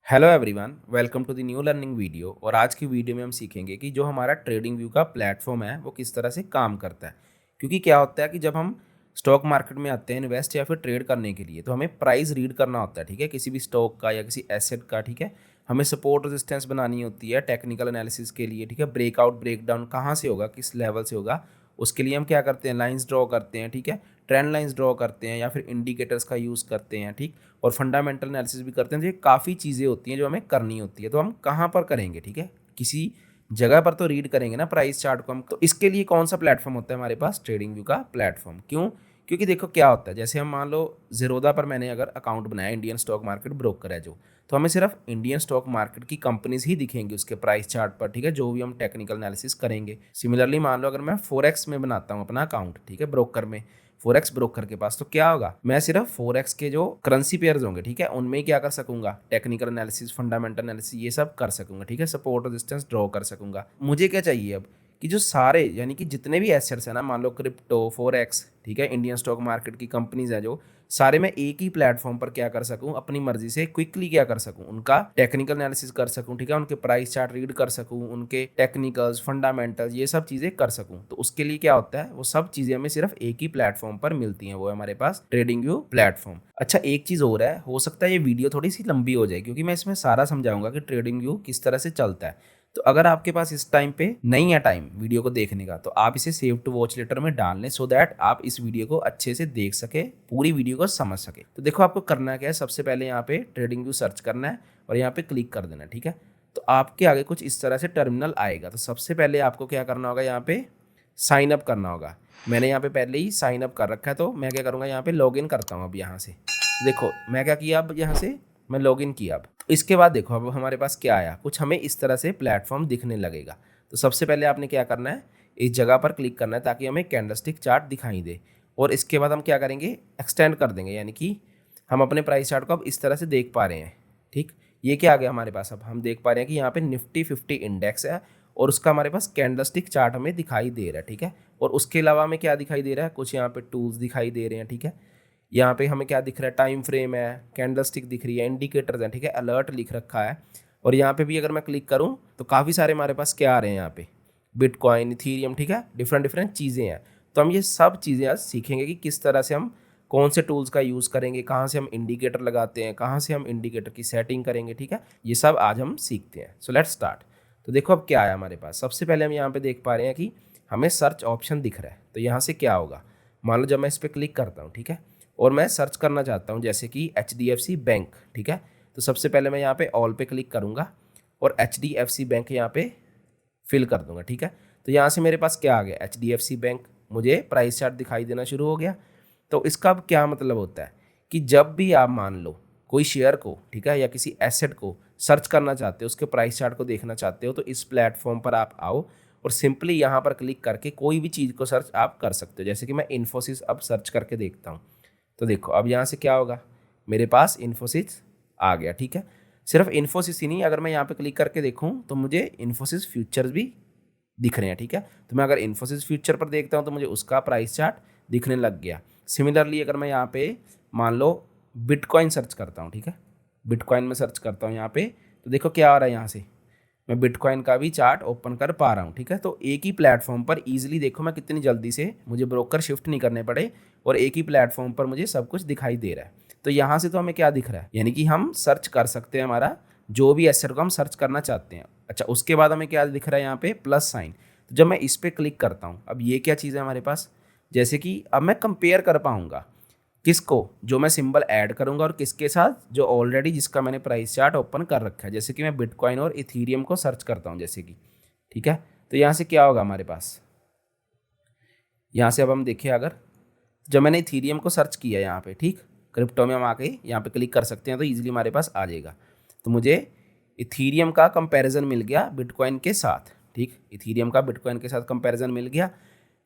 Hello everyone, welcome to the new learning video. और आज की वीडियो में हम सीखेंगे कि जो हमारा ट्रेडिंग व्यू का प्लेटफॉर्म है वो किस तरह से काम करता है। क्योंकि क्या होता है कि जब हम स्टॉक मार्केट में आते हैं इन्वेस्ट या फिर ट्रेड करने के लिए, तो हमें प्राइस रीड करना होता है। ठीक है, किसी भी स्टॉक का या किसी एसेट का। ठीक है, हमें सपोर्ट रेजिस्टेंस बनानी होती है टेक्निकल एनालिसिस के लिए। ठीक है, ब्रेकआउट ब्रेकडाउन कहाँ से होगा, किस लेवल से होगा, उसके लिए हम क्या करते हैं, लाइंस ड्रॉ करते हैं। ठीक है, ट्रेंड लाइंस ड्रॉ करते हैं या फिर इंडिकेटर्स का यूज़ करते हैं। ठीक, और फंडामेंटल एनालिसिस भी करते हैं। तो ये काफ़ी चीज़ें होती हैं जो हमें करनी होती है। तो हम कहाँ पर करेंगे? ठीक है, किसी जगह पर तो रीड करेंगे ना प्राइस चार्ट को हम। तो इसके लिए कौन सा प्लेटफॉर्म होता है हमारे पास? ट्रेडिंग व्यू का प्लेटफॉर्म। क्यों? क्योंकि देखो क्या होता है, जैसे हम मान लो ज़ीरोधा पर मैंने अगर अकाउंट बनाया, इंडियन स्टॉक मार्केट ब्रोकर है जो, तो हमें सिर्फ इंडियन स्टॉक मार्केट की कंपनीज ही दिखेंगी उसके प्राइस चार्ट पर। ठीक है, जो भी हम टेक्निकल एनालिसिस करेंगे। सिमिलरली मान लो अगर मैं फोरेक्स में बनाता हूँ अपना अकाउंट, ठीक है, ब्रोकर में, फोरेक्स ब्रोकर के पास, तो क्या होगा, मैं सिर्फ फोरेक्स के जो करेंसी पेयर्स होंगे, ठीक है, उनमें ही क्या कर सकूंगा, टेक्निकल एनालिसिस, फंडामेंटल एनालिसिस, ये सब कर सकूंगा। ठीक है, सपोर्ट रेजिस्टेंस ड्रॉ कर सकूंगा। मुझे क्या चाहिए अब कि जो सारे यानी कि जितने भी एसेट्स हैं ना, मान लो क्रिप्टो, फोरेक्स, ठीक है, इंडियन स्टॉक मार्केट की कंपनीज है जो, सारे मैं एक ही प्लेटफॉर्म पर क्या कर सकूं, अपनी मर्जी से क्विकली क्या कर सकूं, उनका टेक्निकल एनालिसिस कर सकूं। ठीक है, उनके प्राइस चार्ट रीड कर सकूं, उनके टेक्निकल्स, फंडामेंटल्स, ये सब चीजें कर सकूं। तो उसके लिए क्या होता है, वो सब चीजें हमें सिर्फ एक ही प्लेटफॉर्म पर मिलती हैं, वो है हमारे पास ट्रेडिंग व्यू प्लेटफॉर्म। अच्छा, एक चीज और है, हो सकता है ये वीडियो थोड़ी सी लंबी हो जाए क्योंकि मैं इसमें सारा समझाऊंगा कि ट्रेडिंग व्यू किस तरह से चलता है। तो अगर आपके पास इस टाइम पे नहीं है टाइम वीडियो को देखने का, तो आप इसे सेव टू वॉच लेटर में डाल लें, सो दैट आप इस वीडियो को अच्छे से देख सके, पूरी वीडियो को समझ सके। तो देखो आपको करना क्या है, सबसे पहले यहाँ पे ट्रेडिंग व्यू सर्च करना है और यहाँ पे क्लिक कर देना है। ठीक है, तो आपके आगे कुछ इस तरह से टर्मिनल आएगा। तो सबसे पहले आपको क्या करना होगा, यहाँ पे साइन अप करना होगा। मैंने यहाँ पे पहले ही साइन अप कर रखा है, तो मैं क्या करूँगा, यहाँ पे लॉग इन करता हूँ अब यहाँ से। देखो मैं क्या किया, अब यहाँ से मैं लॉग इन किया। अब तो इसके बाद देखो अब हमारे पास क्या आया, कुछ हमें इस तरह से प्लेटफॉर्म दिखने लगेगा। तो सबसे पहले आपने क्या करना है, इस जगह पर क्लिक करना है ताकि हमें कैंडलस्टिक चार्ट दिखाई दे। और इसके बाद हम क्या करेंगे, एक्सटेंड कर देंगे, यानी कि हम अपने प्राइस चार्ट को अब इस तरह से देख पा रहे हैं। ठीक, ये क्या आ गया हमारे पास, अब हम देख पा रहे हैं कि यहाँ पे निफ्टी 50 इंडेक्स है और उसका हमारे पास कैंडलस्टिक चार्ट हमें दिखाई दे रहा है। ठीक है, और उसके अलावा हमें क्या दिखाई दे रहा है, कुछ यहाँ पे टूल्स दिखाई दे रहे हैं। ठीक है, यहाँ पे हमें क्या दिख रहा है, टाइम फ्रेम है, कैंडलस्टिक दिख रही है, इंडिकेटर्स हैं। ठीक है, अलर्ट लिख रखा है। और यहाँ पे भी अगर मैं क्लिक करूँ तो काफ़ी सारे हमारे पास क्या आ रहे हैं, यहाँ पे बिटकॉइन, इथीरियम, ठीक है, डिफरेंट डिफरेंट चीज़ें हैं। तो हम ये सब चीज़ें आज सीखेंगे कि किस तरह से हम कौन से टूल्स का यूज़ करेंगे, कहाँ से हम इंडिकेटर लगाते हैं, कहाँ से हम इंडिकेटर की सेटिंग करेंगे। ठीक है, ये सब आज हम सीखते हैं। So let's start. तो देखो अब क्या आया हमारे पास, सबसे पहले हम यहाँ पे देख पा रहे हैं कि हमें सर्च ऑप्शन दिख रहा है। तो यहाँ से क्या होगा, मान लो जब मैं इस पर क्लिक करता हूँ, ठीक है, और मैं सर्च करना चाहता हूँ जैसे कि HDFC बैंक। ठीक है, तो सबसे पहले मैं यहाँ पे ऑल पे क्लिक करूँगा और HDFC बैंक यहाँ पे फिल कर दूंगा। ठीक है, तो यहाँ से मेरे पास क्या आ गया, HDFC बैंक, मुझे प्राइस चार्ट दिखाई देना शुरू हो गया। तो इसका अब क्या मतलब होता है कि जब भी आप मान लो कोई शेयर को, ठीक है, या किसी एसेट को सर्च करना चाहते हो, उसके प्राइस चार्ट को देखना चाहते हो, तो इस प्लेटफॉर्म पर आप आओ और सिंपली यहाँ पर क्लिक करके कोई भी चीज़ को सर्च आप कर सकते हो। जैसे कि मैं इन्फोसिस अब सर्च करके देखता हूँ, तो देखो अब यहाँ से क्या होगा, मेरे पास इन्फोसिस आ गया। ठीक है, सिर्फ इन्फोसिस ही नहीं, अगर मैं यहाँ पे क्लिक करके देखूँ तो मुझे इन्फोसिस फ्यूचर्स भी दिख रहे हैं। ठीक है, तो मैं अगर इन्फोसिस फ्यूचर पर देखता हूँ तो मुझे उसका प्राइस चार्ट दिखने लग गया। सिमिलरली अगर मैं यहाँ पे मान लो बिटकॉइन सर्च करता हूँ, ठीक है, बिटकॉइन में सर्च करता हूँ यहाँ पे, तो देखो क्या आ रहा है, यहाँ से मैं बिटकॉइन का भी चार्ट ओपन कर पा रहा हूँ। ठीक है, तो एक ही प्लेटफॉर्म पर इजीली देखो मैं कितनी जल्दी से, मुझे ब्रोकर शिफ्ट नहीं करने पड़े और एक ही प्लेटफॉर्म पर मुझे सब कुछ दिखाई दे रहा है। तो यहाँ से तो हमें क्या दिख रहा है, यानी कि हम सर्च कर सकते हैं हमारा जो भी एसेट को हम सर्च करना चाहते हैं। अच्छा, उसके बाद हमें क्या दिख रहा है, यहाँ पे प्लस साइन। तो जब मैं इस पर क्लिक करता हूँ, अब ये क्या चीज़ है हमारे पास, जैसे कि अब मैं कंपेयर कर पाऊँगा किसको, जो मैं सिंबल ऐड करूंगा और किसके साथ, जो ऑलरेडी जिसका मैंने प्राइस चार्ट ओपन कर रखा है। जैसे कि मैं बिटकॉइन और इथीरियम को सर्च करता हूं जैसे कि, ठीक है, तो यहाँ से क्या होगा हमारे पास, यहाँ से अब हम देखें, अगर जब मैंने इथीरियम को सर्च किया यहाँ पे, ठीक, क्रिप्टो में हम आके यहाँ पे क्लिक कर सकते हैं तो ईजिली हमारे पास आ जाएगा। तो मुझे इथीरियम का कंपैरिजन मिल गया बिटकॉइन के साथ। ठीक, इथीरियम का बिटकॉइन के साथ कंपैरिजन मिल गया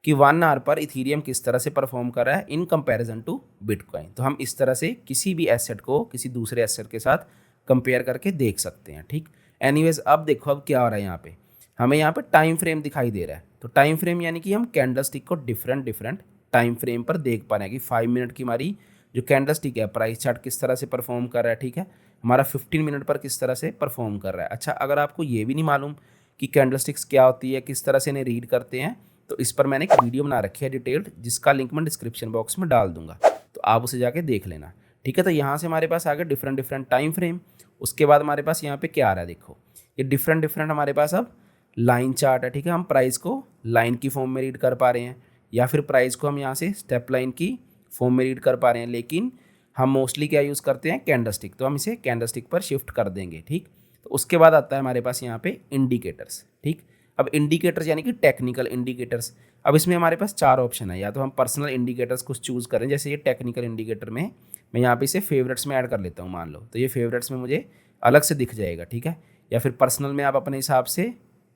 कि 1 आवर पर इथीरियम किस तरह से परफॉर्म कर रहा है इन कंपैरिजन टू बिटकॉइन। तो हम इस तरह से किसी भी एसेट को किसी दूसरे एसेट के साथ कंपेयर करके देख सकते हैं। ठीक, एनीवेज अब देखो अब क्या हो रहा है, यहाँ पे हमें यहाँ पे टाइम फ्रेम दिखाई दे रहा है। तो टाइम फ्रेम यानी कि हम कैंडल स्टिक को डिफरेंट डिफरेंट टाइम फ्रेम पर देख पा रहे हैं कि 5 मिनट की हमारी जो कैंडल स्टिक है प्राइस चार्ट किस तरह से परफॉर्म कर रहा है। ठीक है, हमारा 15 मिनट पर किस तरह से परफॉर्म कर रहा है। अच्छा, अगर आपको ये भी नहीं मालूम कि कैंडलस्टिक्स क्या होती है, किस तरह से इन्हें रीड करते हैं, तो इस पर मैंने एक वीडियो बना रखी है डिटेल्ड, जिसका लिंक मैं डिस्क्रिप्शन बॉक्स में डाल दूंगा, तो आप उसे जाके देख लेना। ठीक है, तो यहाँ से हमारे पास आ गए डिफरेंट डिफरेंट टाइम फ्रेम। उसके बाद हमारे पास यहाँ पे क्या आ रहा है, देखो ये डिफरेंट डिफरेंट हमारे पास अब लाइन चार्ट है। ठीक है, हम प्राइस को लाइन की फॉर्म में रीड कर पा रहे हैं, या फिर प्राइस को हम यहाँ से स्टेप लाइन की फॉर्म में रीड कर पा रहे हैं, लेकिन हम मोस्टली क्या यूज़ करते हैं, कैंडलस्टिक, तो हम इसे कैंडलस्टिक पर शिफ्ट कर देंगे। ठीक, तो उसके बाद आता है हमारे पास यहाँ पे इंडिकेटर्स। ठीक, अब इंडिकेटर्स यानी कि टेक्निकल इंडिकेटर्स। अब इसमें हमारे पास 4 ऑप्शन है, या तो हम पर्सनल इंडिकेटर्स कुछ चूज़ करें, जैसे ये टेक्निकल इंडिकेटर में मैं यहाँ पे इसे फेवरेट्स में ऐड कर लेता हूँ, मान लो, तो ये फेवरेट्स में मुझे अलग से दिख जाएगा। ठीक है, या फिर पर्सनल में आप अपने हिसाब से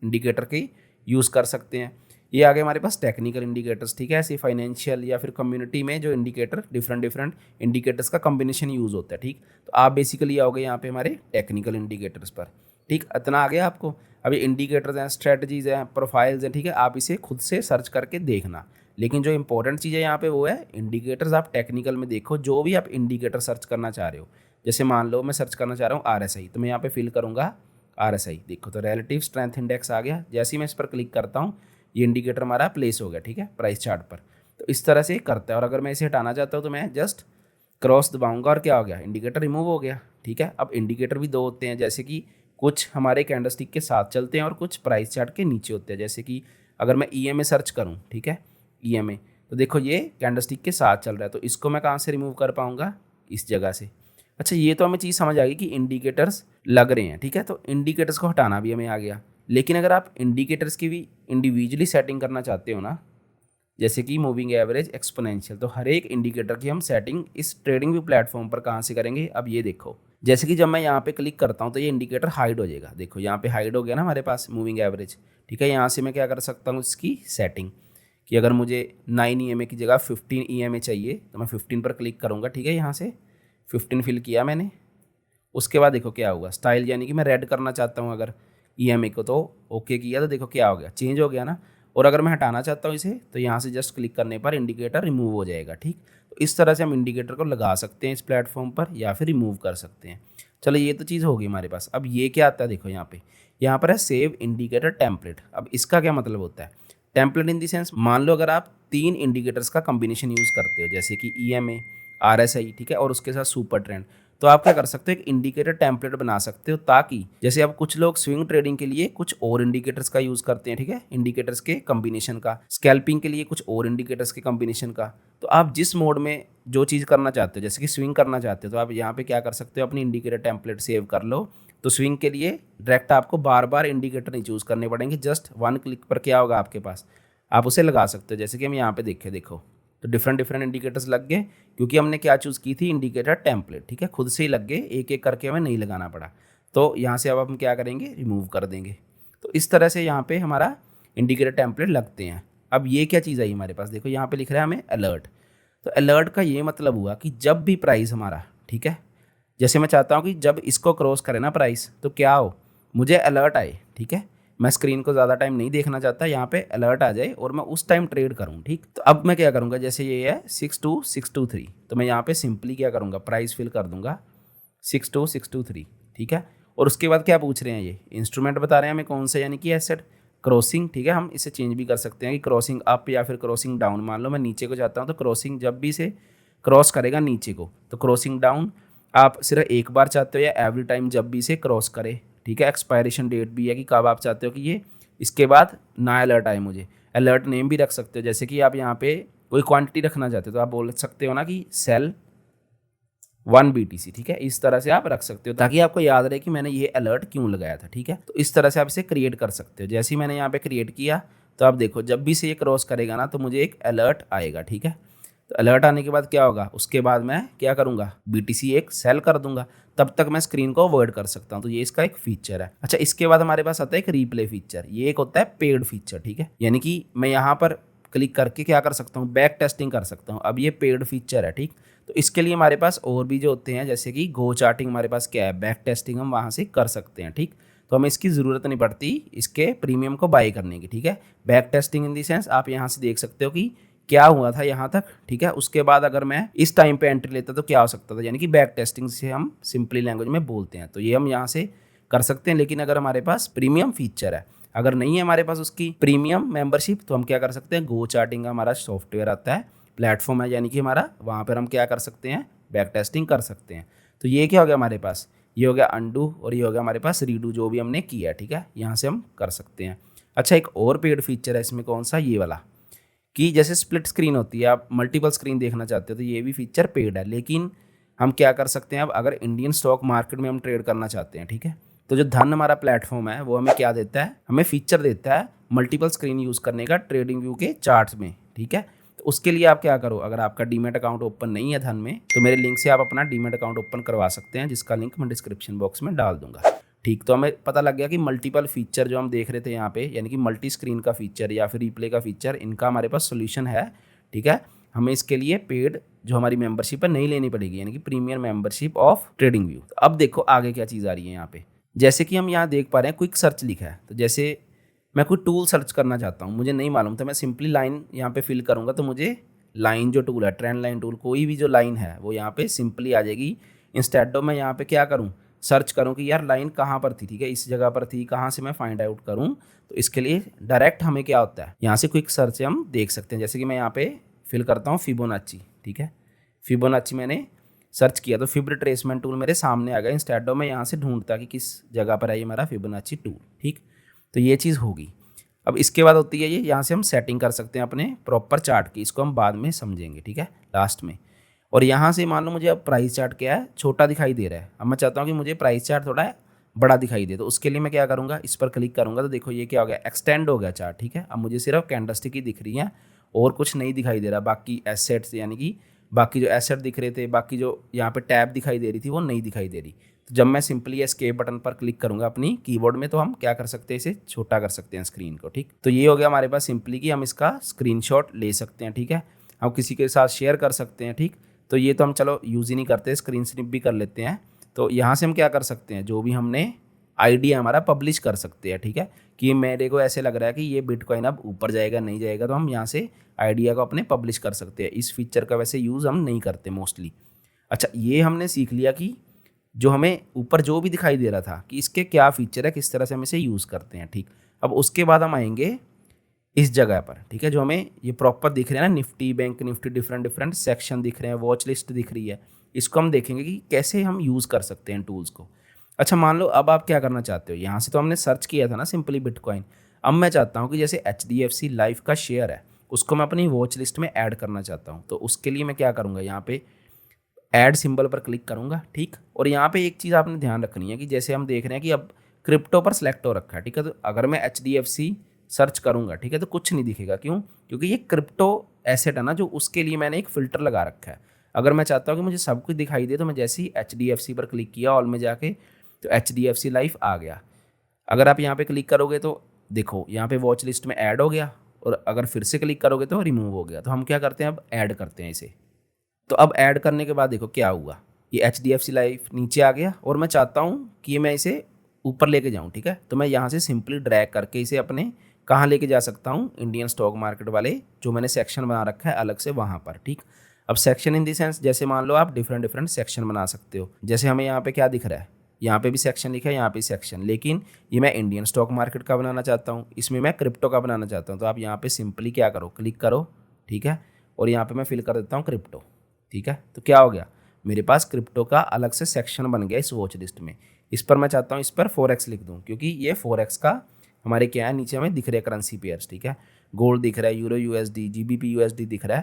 इंडिकेटर के यूज़ कर सकते हैं। ये आगे हमारे पास टेक्निकल इंडिकेटर्स। ठीक है, ऐसे फाइनेंशियल या फिर कम्युनिटी में जो इंडिकेटर डिफरेंट डिफरेंट इंडिकेटर्स का कॉम्बिनेशन यूज़ होता है। ठीक, तो आप बेसिकली आओगे यहाँ पे हमारे टेक्निकल इंडिकेटर्स पर। ठीक, इतना आ गया आपको। अभी इंडिकेटर्स हैं, स्ट्रेटजीज हैं, प्रोफाइल्स हैं। ठीक है, आप इसे खुद से सर्च करके देखना, लेकिन जो इंपॉर्टेंट चीज़ है यहाँ पे वो है इंडिकेटर्स आप टेक्निकल में देखो। जो भी आप इंडिकेटर सर्च करना चाह रहे हो, जैसे मान लो मैं सर्च करना चाह रहा हूँ RSI, तो मैं यहाँ पे फिल करूँगा RSI। देखो तो रिलेटिव स्ट्रेंथ इंडेक्स आ गया। जैसे ही मैं इस पर क्लिक करता हूँ, ये इंडिकेटर हमारा प्लेस हो गया। ठीक है, प्राइस चार्ट पर। तो इस तरह से करता है। और अगर मैं इसे हटाना चाहता हूँ तो मैं जस्ट क्रॉस दबाऊंगा और क्या हो गया, इंडिकेटर रिमूव हो गया। ठीक है, अब इंडिकेटर भी 2 होते हैं, जैसे कि कुछ हमारे कैंडलस्टिक के साथ चलते हैं और कुछ प्राइस चार्ट के नीचे होते हैं। जैसे कि अगर मैं EMA सर्च करूँ, ठीक है, EMA, तो देखो ये कैंडलस्टिक के साथ चल रहा है, तो इसको मैं कहाँ से रिमूव कर पाऊँगा, इस जगह से। अच्छा, ये तो हमें चीज़ समझ आ गई कि इंडिकेटर्स लग रहे हैं। ठीक है, तो इंडिकेटर्स को हटाना भी हमें आ गया। लेकिन अगर आप इंडिकेटर्स की भी इंडिविजुअली सेटिंग करना चाहते हो ना, जैसे कि मूविंग एवरेज, एक्सपोनेंशियल, तो हर एक इंडिकेटर की हम सेटिंग इस ट्रेडिंग व्यू प्लेटफॉर्म पर कहाँ से करेंगे। अब ये देखो, जैसे कि जब मैं यहाँ पे क्लिक करता हूँ तो ये इंडिकेटर हाइड हो जाएगा। देखो यहाँ पे हाइड हो गया ना हमारे पास मूविंग एवरेज। ठीक है, यहाँ से मैं क्या कर सकता हूँ, इसकी सेटिंग, कि अगर मुझे 9 EMA की जगह 15 EMA चाहिए तो मैं 15 पर क्लिक करूँगा। ठीक है, यहाँ से 15 फिल किया मैंने। उसके बाद देखो क्या हुआ, स्टाइल यानी कि मैं रेड करना चाहता हूँ अगर EMA को, तो ओके किया तो देखो क्या हो गया, चेंज हो गया ना। और अगर मैं हटाना चाहता हूँ इसे, तो यहाँ से जस्ट क्लिक करने पर इंडिकेटर रिमूव हो जाएगा। ठीक, तो इस तरह से हम इंडिकेटर को लगा सकते हैं इस प्लेटफॉर्म पर, या फिर रिमूव कर सकते हैं। चलो, ये तो चीज़ होगी हमारे पास। अब ये क्या आता है, देखो यहाँ पर है सेव इंडिकेटर टेम्पलेट। अब इसका क्या मतलब होता है, टेम्पलेट इन दी सेंस, मान लो अगर आप 3 इंडिकेटर्स का कॉम्बिनेशन यूज़ करते हो, जैसे कि EMA, RSI, ठीक है, और उसके साथ सुपर ट्रेंड, तो आप क्या कर सकते हो, एक इंडिकेटर टेम्पलेट बना सकते हो, ताकि जैसे अब कुछ लोग स्विंग ट्रेडिंग के लिए कुछ और इंडिकेटर्स का यूज़ करते हैं। ठीक है, इंडिकेटर्स के कॉम्बिनेशन का, स्कैल्पिंग के लिए कुछ और इंडिकेटर्स के कॉम्बिनेशन का। तो आप जिस मोड में जो चीज़ करना चाहते हो, जैसे कि स्विंग करना चाहते हो, तो आप यहाँ पे क्या कर सकते हो, अपनी इंडिकेटर टेम्पलेट सेव कर लो। तो स्विंग के लिए डायरेक्ट आपको बार बार इंडिकेटर नहीं चूज़ करने पड़ेंगे, जस्ट 1 क्लिक पर क्या होगा आपके पास, आप उसे लगा सकते हो। जैसे कि हम यहाँ पे देखो तो डिफरेंट डिफरेंट इंडिकेटर्स लग गए, क्योंकि हमने क्या चूज़ की थी, इंडिकेटर टेम्पलेट। ठीक है, खुद से ही लग गए, एक एक करके हमें नहीं लगाना पड़ा। तो यहाँ से अब हम क्या करेंगे, रिमूव कर देंगे। तो इस तरह से यहाँ पे हमारा इंडिकेटर टेम्पलेट लगते हैं। अब ये क्या चीज़ आई हमारे पास, देखो यहाँ पे लिख रहा है हमें अलर्ट। तो अलर्ट का ये मतलब हुआ कि जब भी प्राइस हमारा, ठीक है, जैसे मैं चाहता हूँ कि जब इसको क्रॉस करे ना प्राइस, तो क्या हो, मुझे अलर्ट आए। ठीक है, मैं स्क्रीन को ज़्यादा टाइम नहीं देखना चाहता, यहाँ पे अलर्ट आ जाए और मैं उस टाइम ट्रेड करूँ। ठीक, तो अब मैं क्या करूँगा, जैसे ये है 62623, तो मैं यहाँ पे सिंपली क्या करूँगा, प्राइस फिल कर दूंगा 62623। ठीक है, और उसके बाद क्या पूछ रहे हैं, ये इंस्ट्रूमेंट बता रहे हैं हमें कौन सा, यानी कि एसेट क्रॉसिंग। ठीक है, हम इसे चेंज भी कर सकते हैं कि क्रॉसिंग अप या फिर क्रॉसिंग डाउन। मान लो मैं नीचे को चाहता हूँ, तो क्रॉसिंग जब भी से क्रॉस करेगा नीचे को, तो क्रॉसिंग डाउन। आप सिर्फ एक बार चाहते हो या एवरी टाइम जब भी से क्रॉस करे। ठीक है, एक्सपायरेशन डेट भी है कि कब आप चाहते हो कि ये इसके बाद ना अलर्ट आए। मुझे अलर्ट नेम भी रख सकते हो, जैसे कि आप यहाँ पे कोई क्वांटिटी रखना चाहते हो तो आप बोल सकते हो ना कि सेल 1 BTC। ठीक है, इस तरह से आप रख सकते हो, ताकि आपको याद रहे कि मैंने ये अलर्ट क्यों लगाया था। ठीक है, तो इस तरह से आप इसे क्रिएट कर सकते हो। जैसे ही मैंने यहाँ पे क्रिएट किया, तो आप देखो जब भी से ये क्रॉस करेगा ना, तो मुझे एक अलर्ट आएगा। ठीक है, तो अलर्ट आने के बाद क्या होगा, उसके बाद मैं क्या करूँगा, BTC एक सेल कर दूंगा, तब तक मैं स्क्रीन को अवॉइड कर सकता हूँ। तो ये इसका एक फीचर है। अच्छा, इसके बाद हमारे पास आता है एक रीप्ले फीचर। ये एक होता है पेड फीचर। ठीक है, यानी कि मैं यहाँ पर क्लिक करके क्या कर सकता हूँ, बैक टेस्टिंग कर सकता हूँ। अब ये पेड फीचर है। ठीक, तो इसके लिए हमारे पास और भी जो होते हैं, जैसे कि गो चार्टिंग, हमारे पास क्या है, बैक टेस्टिंग हम वहाँ से कर सकते हैं। ठीक, तो हमें इसकी ज़रूरत नहीं पड़ती इसके प्रीमियम को बाय करने की। ठीक है, back testing in the sense आप यहाँ से देख सकते हो कि क्या हुआ था यहाँ तक, ठीक है। उसके बाद अगर मैं इस टाइम पे एंट्री लेता तो क्या हो सकता था, यानी कि बैक टेस्टिंग से हम सिंपली लैंग्वेज में बोलते हैं। तो ये हम यहाँ से कर सकते हैं। लेकिन अगर हमारे पास प्रीमियम फीचर है, अगर नहीं है हमारे पास उसकी प्रीमियम मेंबरशिप, तो हम क्या कर सकते हैं, गो चार्टिंग का हमारा सॉफ्टवेयर आता है, प्लेटफॉर्म है यानी कि हमारा, वहाँ पर हम क्या कर सकते हैं, बैक टेस्टिंग कर सकते हैं। तो ये क्या हो गया हमारे पास, ये हो गया अनडू और ये हो गया हमारे पास रीडू, जो भी हमने किया है, ठीक है, यहाँ से हम कर सकते हैं। अच्छा, एक और पेड फीचर है इसमें, कौन सा, ये वाला, कि जैसे स्प्लिट स्क्रीन होती है, आप मल्टीपल स्क्रीन देखना चाहते हो तो ये भी फीचर पेड है। लेकिन हम क्या कर सकते हैं, अब अगर इंडियन स्टॉक मार्केट में हम ट्रेड करना चाहते हैं, ठीक है, तो जो धन हमारा प्लेटफॉर्म है वो हमें क्या देता है, हमें फीचर देता है मल्टीपल स्क्रीन यूज़ करने का ट्रेडिंग व्यू के चार्ट्स में, ठीक है। तो उसके लिए आप क्या करो, अगर आपका डीमैट अकाउंट ओपन नहीं है धन में, तो मेरे लिंक से आप अपना डीमैट अकाउंट ओपन करवा सकते हैं, जिसका लिंक मैं डिस्क्रिप्शन बॉक्स में डाल दूंगा। ठीक, तो हमें पता लग गया कि मल्टीपल फीचर जो हम देख रहे थे यहाँ पे, यानी कि मल्टी स्क्रीन का फीचर या फिर रिप्ले का फीचर, इनका हमारे पास सोल्यूशन है, ठीक है। हमें इसके लिए पेड जो हमारी मेंबरशिप है नहीं लेनी पड़ेगी, यानी कि premium membership of trading view. तो अब देखो आगे क्या चीज़ आ रही है यहाँ पे, जैसे कि हम यहाँ देख पा रहे हैं क्विक सर्च लिखा है। तो जैसे मैं कोई टूल सर्च करना चाहता हूँ, मुझे नहीं मालूम, तो मैं सिंपली लाइन यहाँ पे फिल करूँगा, तो मुझे लाइन जो टूल है, ट्रेंड लाइन टूल, कोई भी जो लाइन है वो यहाँ पे सिंपली आ जाएगी। इंस्टेड ऑफ मैं यहाँ पे क्या करूँ, सर्च करूँ कि यार लाइन कहाँ पर थी, ठीक है, इस जगह पर थी, कहाँ से मैं फाइंड आउट करूँ। तो इसके लिए डायरेक्ट हमें क्या होता है, यहाँ से क्विक सर्च से हम देख सकते हैं। जैसे कि मैं यहाँ पे फिल करता हूँ फिबोनाची, ठीक है, फिबोनाची मैंने सर्च किया तो फिब रिट्रेसमेंट टूल मेरे सामने आ गया। इंस्टेड ऑफ मैं यहाँ से ढूंढता कि किस जगह पर है ये मेरा फिबोनाची टूल, ठीक। तो ये चीज़ होगी। अब इसके बाद होती है ये, यहाँ से हम सेटिंग कर सकते हैं अपने प्रॉपर चार्ट की, इसको हम बाद में समझेंगे, ठीक है, लास्ट में। और यहाँ से मान लो मुझे अब प्राइस चार्ट क्या है, छोटा दिखाई दे रहा है, अब मैं चाहता हूँ कि मुझे प्राइस चार्ट थोड़ा बड़ा दिखाई दे। तो उसके लिए मैं क्या करूँगा, इस पर क्लिक करूँगा, तो देखो ये क्या हो गया, एक्सटेंड हो गया चार्ट, ठीक है। अब मुझे सिर्फ कैंडलस्टिक ही दिख रही है और कुछ नहीं दिखाई दे रहा, बाकी एसेट्स, यानी कि बाकी जो एसेट दिख रहे थे, बाकी जो यहाँ पे टैब दिखाई दे रही थी वो नहीं दिखाई दे रही। तो जब मैं सिंपली एस्केप बटन पर क्लिक करूंगा अपनी कीबोर्ड में, तो हम क्या कर सकते हैं, इसे छोटा कर सकते हैं स्क्रीन को, ठीक। तो ये हो गया हमारे पास सिंपली कि हम इसका स्क्रीनशॉट ले सकते हैं, ठीक है, हम किसी के साथ शेयर कर सकते हैं, ठीक। तो ये तो हम चलो यूज़ ही नहीं करते, स्क्रीन स्निप भी कर लेते हैं। तो यहाँ से हम क्या कर सकते हैं, जो भी हमने आइडिया हमारा पब्लिश कर सकते हैं, ठीक है, कि मेरे को ऐसे लग रहा है कि ये बिटकॉइन अब ऊपर जाएगा नहीं जाएगा, तो हम यहाँ से आइडिया को अपने पब्लिश कर सकते हैं। इस फीचर का वैसे यूज़ हम नहीं करते मोस्टली। अच्छा, ये हमने सीख लिया कि जो हमें ऊपर जो भी दिखाई दे रहा था कि इसके क्या फीचर है, किस तरह से हम इसे यूज़ करते हैं, ठीक। अब उसके बाद हम आएंगे इस जगह पर, ठीक है, जो हमें ये प्रॉपर दिख रहे हैं ना, Nifty, bank Nifty, different different section दिख रहे हैं, वॉच लिस्ट दिख रही है, इसको हम देखेंगे कि कैसे हम यूज़ कर सकते हैं टूल्स को। अच्छा, मान लो अब आप क्या करना चाहते हो, यहाँ से तो हमने सर्च किया था ना सिंपली बिटकॉइन। अब मैं चाहता हूँ कि जैसे HDFC लाइफ का शेयर है, उसको मैं अपनी वॉच लिस्ट में ऐड करना चाहता हूँ। तो उसके लिए मैं क्या करूँगा, यहाँ पे ऐड सिंबल पर क्लिक करूँगा, ठीक। और यहाँ पे एक चीज़ आपने ध्यान रखनी है कि जैसे हम देख रहे हैं कि अब क्रिप्टो पर सेलेक्ट हो रखा है, ठीक है। तो अगर मैं HDFC सर्च करूँगा, ठीक है, तो कुछ नहीं दिखेगा, क्यों, क्योंकि ये क्रिप्टो एसेट है ना, जो उसके लिए मैंने एक फ़िल्टर लगा रखा है। अगर मैं चाहता हूँ कि मुझे सब कुछ दिखाई दे, तो मैं जैसे ही HDFC पर क्लिक किया ऑल में जाके, तो HDFC लाइफ आ गया। अगर आप यहाँ पे क्लिक करोगे तो देखो यहाँ पे वॉच लिस्ट में ऐड हो गया, और अगर फिर से क्लिक करोगे तो रिमूव हो गया। तो हम क्या करते हैं, अब ऐड करते हैं इसे। तो अब ऐड करने के बाद देखो क्या हुआ, ये HDFC लाइफ नीचे आ गया, और मैं चाहता हूँ कि मैं इसे ऊपर लेके जाऊँ, ठीक है। तो मैं यहाँ से सिंपली ड्रैग करके इसे अपने कहाँ लेके जा सकता हूँ, इंडियन स्टॉक मार्केट वाले जो मैंने सेक्शन बना रखा है अलग से, वहाँ पर, ठीक। अब सेक्शन इन दी सेंस, जैसे मान लो आप डिफरेंट डिफरेंट सेक्शन बना सकते हो। जैसे हमें यहाँ पे क्या दिख रहा है, यहाँ पे भी सेक्शन लिखा है, यहाँ पे सेक्शन, लेकिन ये मैं इंडियन स्टॉक मार्केट का बनाना चाहता हूँ, इसमें मैं क्रिप्टो का बनाना चाहता हूँ। तो आप यहाँ पे सिंपली क्या करो, क्लिक करो, ठीक है, और यहाँ पे मैं फिल कर देता हूँ क्रिप्टो, ठीक है। तो क्या हो गया, मेरे पास क्रिप्टो का अलग से सेक्शन बन गया इस वॉच लिस्ट में। इस पर मैं चाहता हूँ इस पर फोरेक्स लिख दूँ, क्योंकि ये फोरेक्स का हमारे क्या है, नीचे हमें दिख रहे हैं करेंसी पेयर्स, ठीक है, गोल्ड दिख रहा है, यूरो USD, GBP USD दिख रहा है,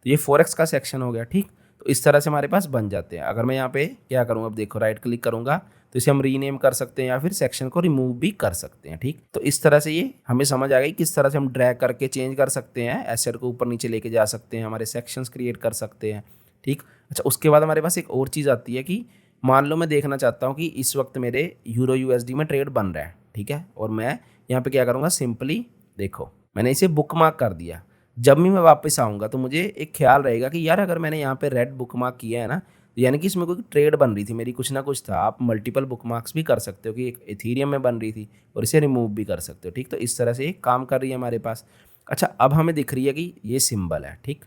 तो ये फोरेक्स का सेक्शन हो गया, ठीक। तो इस तरह से हमारे पास बन जाते हैं। अगर मैं यहाँ पे क्या करूँ, अब देखो राइट क्लिक करूँगा, तो इसे हम रीनेम कर सकते हैं या फिर सेक्शन को रिमूव भी कर सकते हैं, ठीक। तो इस तरह से ये हमें समझ आ गई किस तरह से हम ड्रैग करके चेंज कर सकते हैं, एसेट को ऊपर नीचे लेके जा सकते हैं, हमारे सेक्शंस क्रिएट कर सकते हैं, ठीक। अच्छा, उसके बाद हमारे पास एक और चीज़ आती है कि मान लो मैं देखना चाहता हूँ कि इस वक्त मेरे यूरो USD में ट्रेड बन रहा है, ठीक है, और मैं यहाँ पे क्या करूँगा, सिंपली देखो मैंने इसे बुक मार्क कर दिया। जब भी मैं वापस आऊँगा तो मुझे एक ख्याल रहेगा कि यार अगर मैंने यहाँ पे रेड बुक मार्क किया है ना, यानी कि इसमें कोई ट्रेड बन रही थी मेरी, कुछ ना कुछ था। आप मल्टीपल बुकमार्क्स भी कर सकते हो कि एक एथीरियम में बन रही थी और इसे रिमूव भी कर सकते हो, ठीक। तो इस तरह से ये काम कर रही है हमारे पास। अच्छा, अब हमें दिख रही है कि ये सिंबल है, ठीक।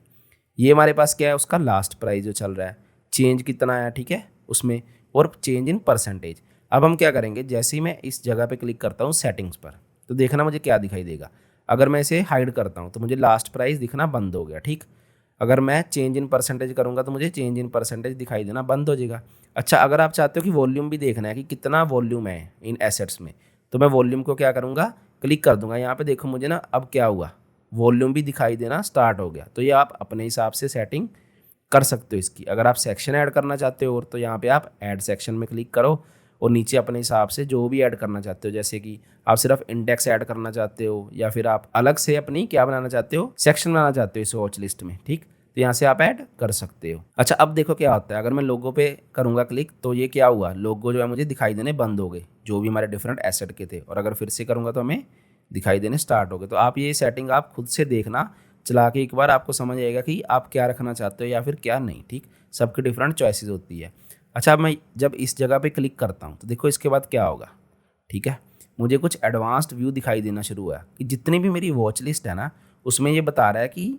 ये हमारे पास क्या है, उसका लास्ट प्राइस जो चल रहा है, चेंज कितना आया, ठीक है, उसमें, और चेंज इन परसेंटेज। अब हम क्या करेंगे, जैसे ही मैं इस जगह पे क्लिक करता हूँ सेटिंग्स पर, तो देखना मुझे क्या दिखाई देगा। अगर मैं इसे हाइड करता हूँ तो मुझे लास्ट प्राइस दिखना बंद हो गया, ठीक। अगर मैं चेंज इन परसेंटेज करूँगा तो मुझे चेंज इन परसेंटेज दिखाई देना बंद हो जाएगा। अच्छा, अगर आप चाहते हो कि वॉल्यूम भी देखना है कि कितना वॉल्यूम है इन एसेट्स में, तो मैं वॉल्यूम को क्या करूँगा, क्लिक कर दूंगा। यहाँ पे देखो मुझे ना अब क्या हुआ, वॉल्यूम भी दिखाई देना स्टार्ट हो गया। तो ये आप अपने हिसाब से सेटिंग कर सकते हो इसकी। अगर आप सेक्शन ऐड करना चाहते हो तो यहाँ पे आप ऐड सेक्शन में क्लिक करो और नीचे अपने हिसाब से जो भी ऐड करना चाहते हो, जैसे कि आप सिर्फ इंडेक्स ऐड करना चाहते हो या फिर आप अलग से अपनी क्या बनाना चाहते हो, सेक्शन बनाना चाहते हो इस वॉच लिस्ट में, ठीक। तो यहाँ से आप ऐड कर सकते हो। अच्छा, अब देखो क्या होता है, अगर मैं लोगो पे करूँगा क्लिक तो ये क्या हुआ, लोगो जो है मुझे दिखाई देने बंद हो गए जो भी हमारे डिफरेंट एसेट के थे, और अगर फिर से करूँगा तो हमें दिखाई देने स्टार्ट हो गए। तो आप ये सेटिंग आप खुद से देखना, चला के एक बार आपको समझ आएगा कि आप क्या रखना चाहते हो या फिर क्या नहीं, ठीक। सबकी डिफरेंट चॉइसेस होती है। अच्छा, अब मैं जब इस जगह पे क्लिक करता हूँ तो देखो इसके बाद क्या होगा, ठीक है, मुझे कुछ एडवांस्ड व्यू दिखाई देना शुरू हुआ कि जितनी भी मेरी वॉच लिस्ट है ना, उसमें ये बता रहा है कि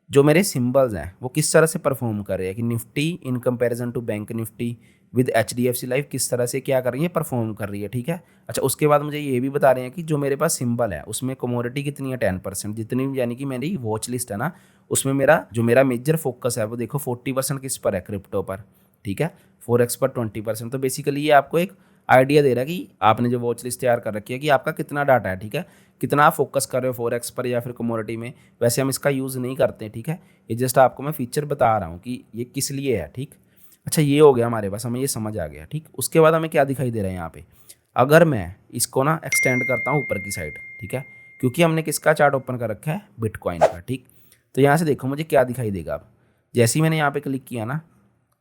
जो मेरे सिंबल्स हैं वो किस तरह से परफॉर्म कर रहे हैं, कि Nifty in comparison to Bank Nifty with HDFC Life किस तरह से क्या कर रही है, परफॉर्म कर रही है, ठीक है। अच्छा, उसके बाद मुझे ये भी बता रहे हैं कि जो मेरे पास सिंबल है उसमें कमोडिटी कितनी है, 10%, जितनी भी, यानी कि मेरी वॉच लिस्ट है ना, उसमें मेरा मेजर फोकस है वो देखो 40% किस पर है, क्रिप्टो पर, ठीक है, फॉरेक्स पर 20%। तो बेसिकली ये आपको एक आइडिया दे रहा है कि आपने जो वॉच लिस्ट तैयार कर रखी है कि आपका कितना डाटा है, ठीक है, कितना आप फोकस कर रहे हो फॉरेक्स पर या फिर कमोडिटी में। वैसे हम इसका यूज़ नहीं करते, ठीक है, ये जस्ट आपको मैं फीचर बता रहा हूँ कि ये किस लिए है, ठीक। अच्छा, ये हो गया हमारे पास, हमें ये समझ आ गया, ठीक। उसके बाद हमें क्या दिखाई दे रहा है यहाँ पे, अगर मैं इसको ना एक्सटेंड करता हूँ ऊपर की साइड, ठीक है, क्योंकि हमने किसका चार्ट ओपन कर रखा है, बिटकॉइन का, ठीक। तो यहाँ से देखो मुझे क्या दिखाई देगा। अब जैसे ही मैंने यहाँ पे क्लिक किया ना,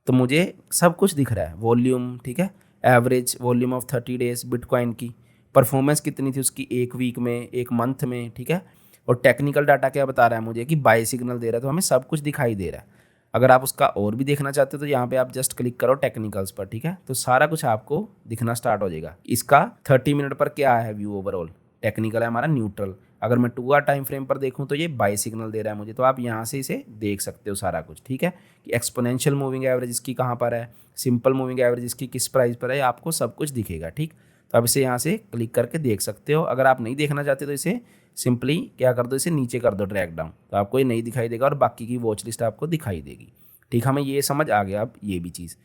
तो मुझे सब कुछ दिख रहा है, वॉल्यूम, ठीक है, average volume of 30 days bitcoin की, परफॉर्मेंस कितनी थी उसकी एक वीक में, एक मंथ में, ठीक है, और टेक्निकल डाटा क्या बता रहा है मुझे कि बाय सिग्नल दे रहा है। तो हमें सब कुछ दिखाई दे रहा है। अगर आप उसका और भी देखना चाहते हो तो यहाँ पे आप जस्ट क्लिक करो टेक्निकल्स पर, ठीक है, तो सारा कुछ आपको दिखना स्टार्ट हो जाएगा। इसका 30 मिनट पर क्या है व्यू ओवरऑल, टेक्निकल है हमारा न्यूट्रल। अगर मैं 2 आवर टाइम फ्रेम पर देखूँ तो ये बाय सिग्नल दे रहा है मुझे, तो आप यहाँ से इसे देख सकते हो सारा कुछ, ठीक है, कि एक्सपोनेंशियल मूविंग एवरेज इसकी कहाँ पर है, सिंपल मूविंग एवरेज इसकी किस प्राइस पर है, आपको सब कुछ दिखेगा, ठीक। तो आप इसे यहाँ से क्लिक करके देख सकते हो। अगर आप नहीं देखना चाहते तो इसे सिंपली क्या कर दो, इसे नीचे कर दो ड्रैग डाउन, तो आपको ये नहीं दिखाई देगा और बाकी की वॉच लिस्ट आपको दिखाई देगी, ठीक। हमें ये समझ आ गया अब ये भी चीज़।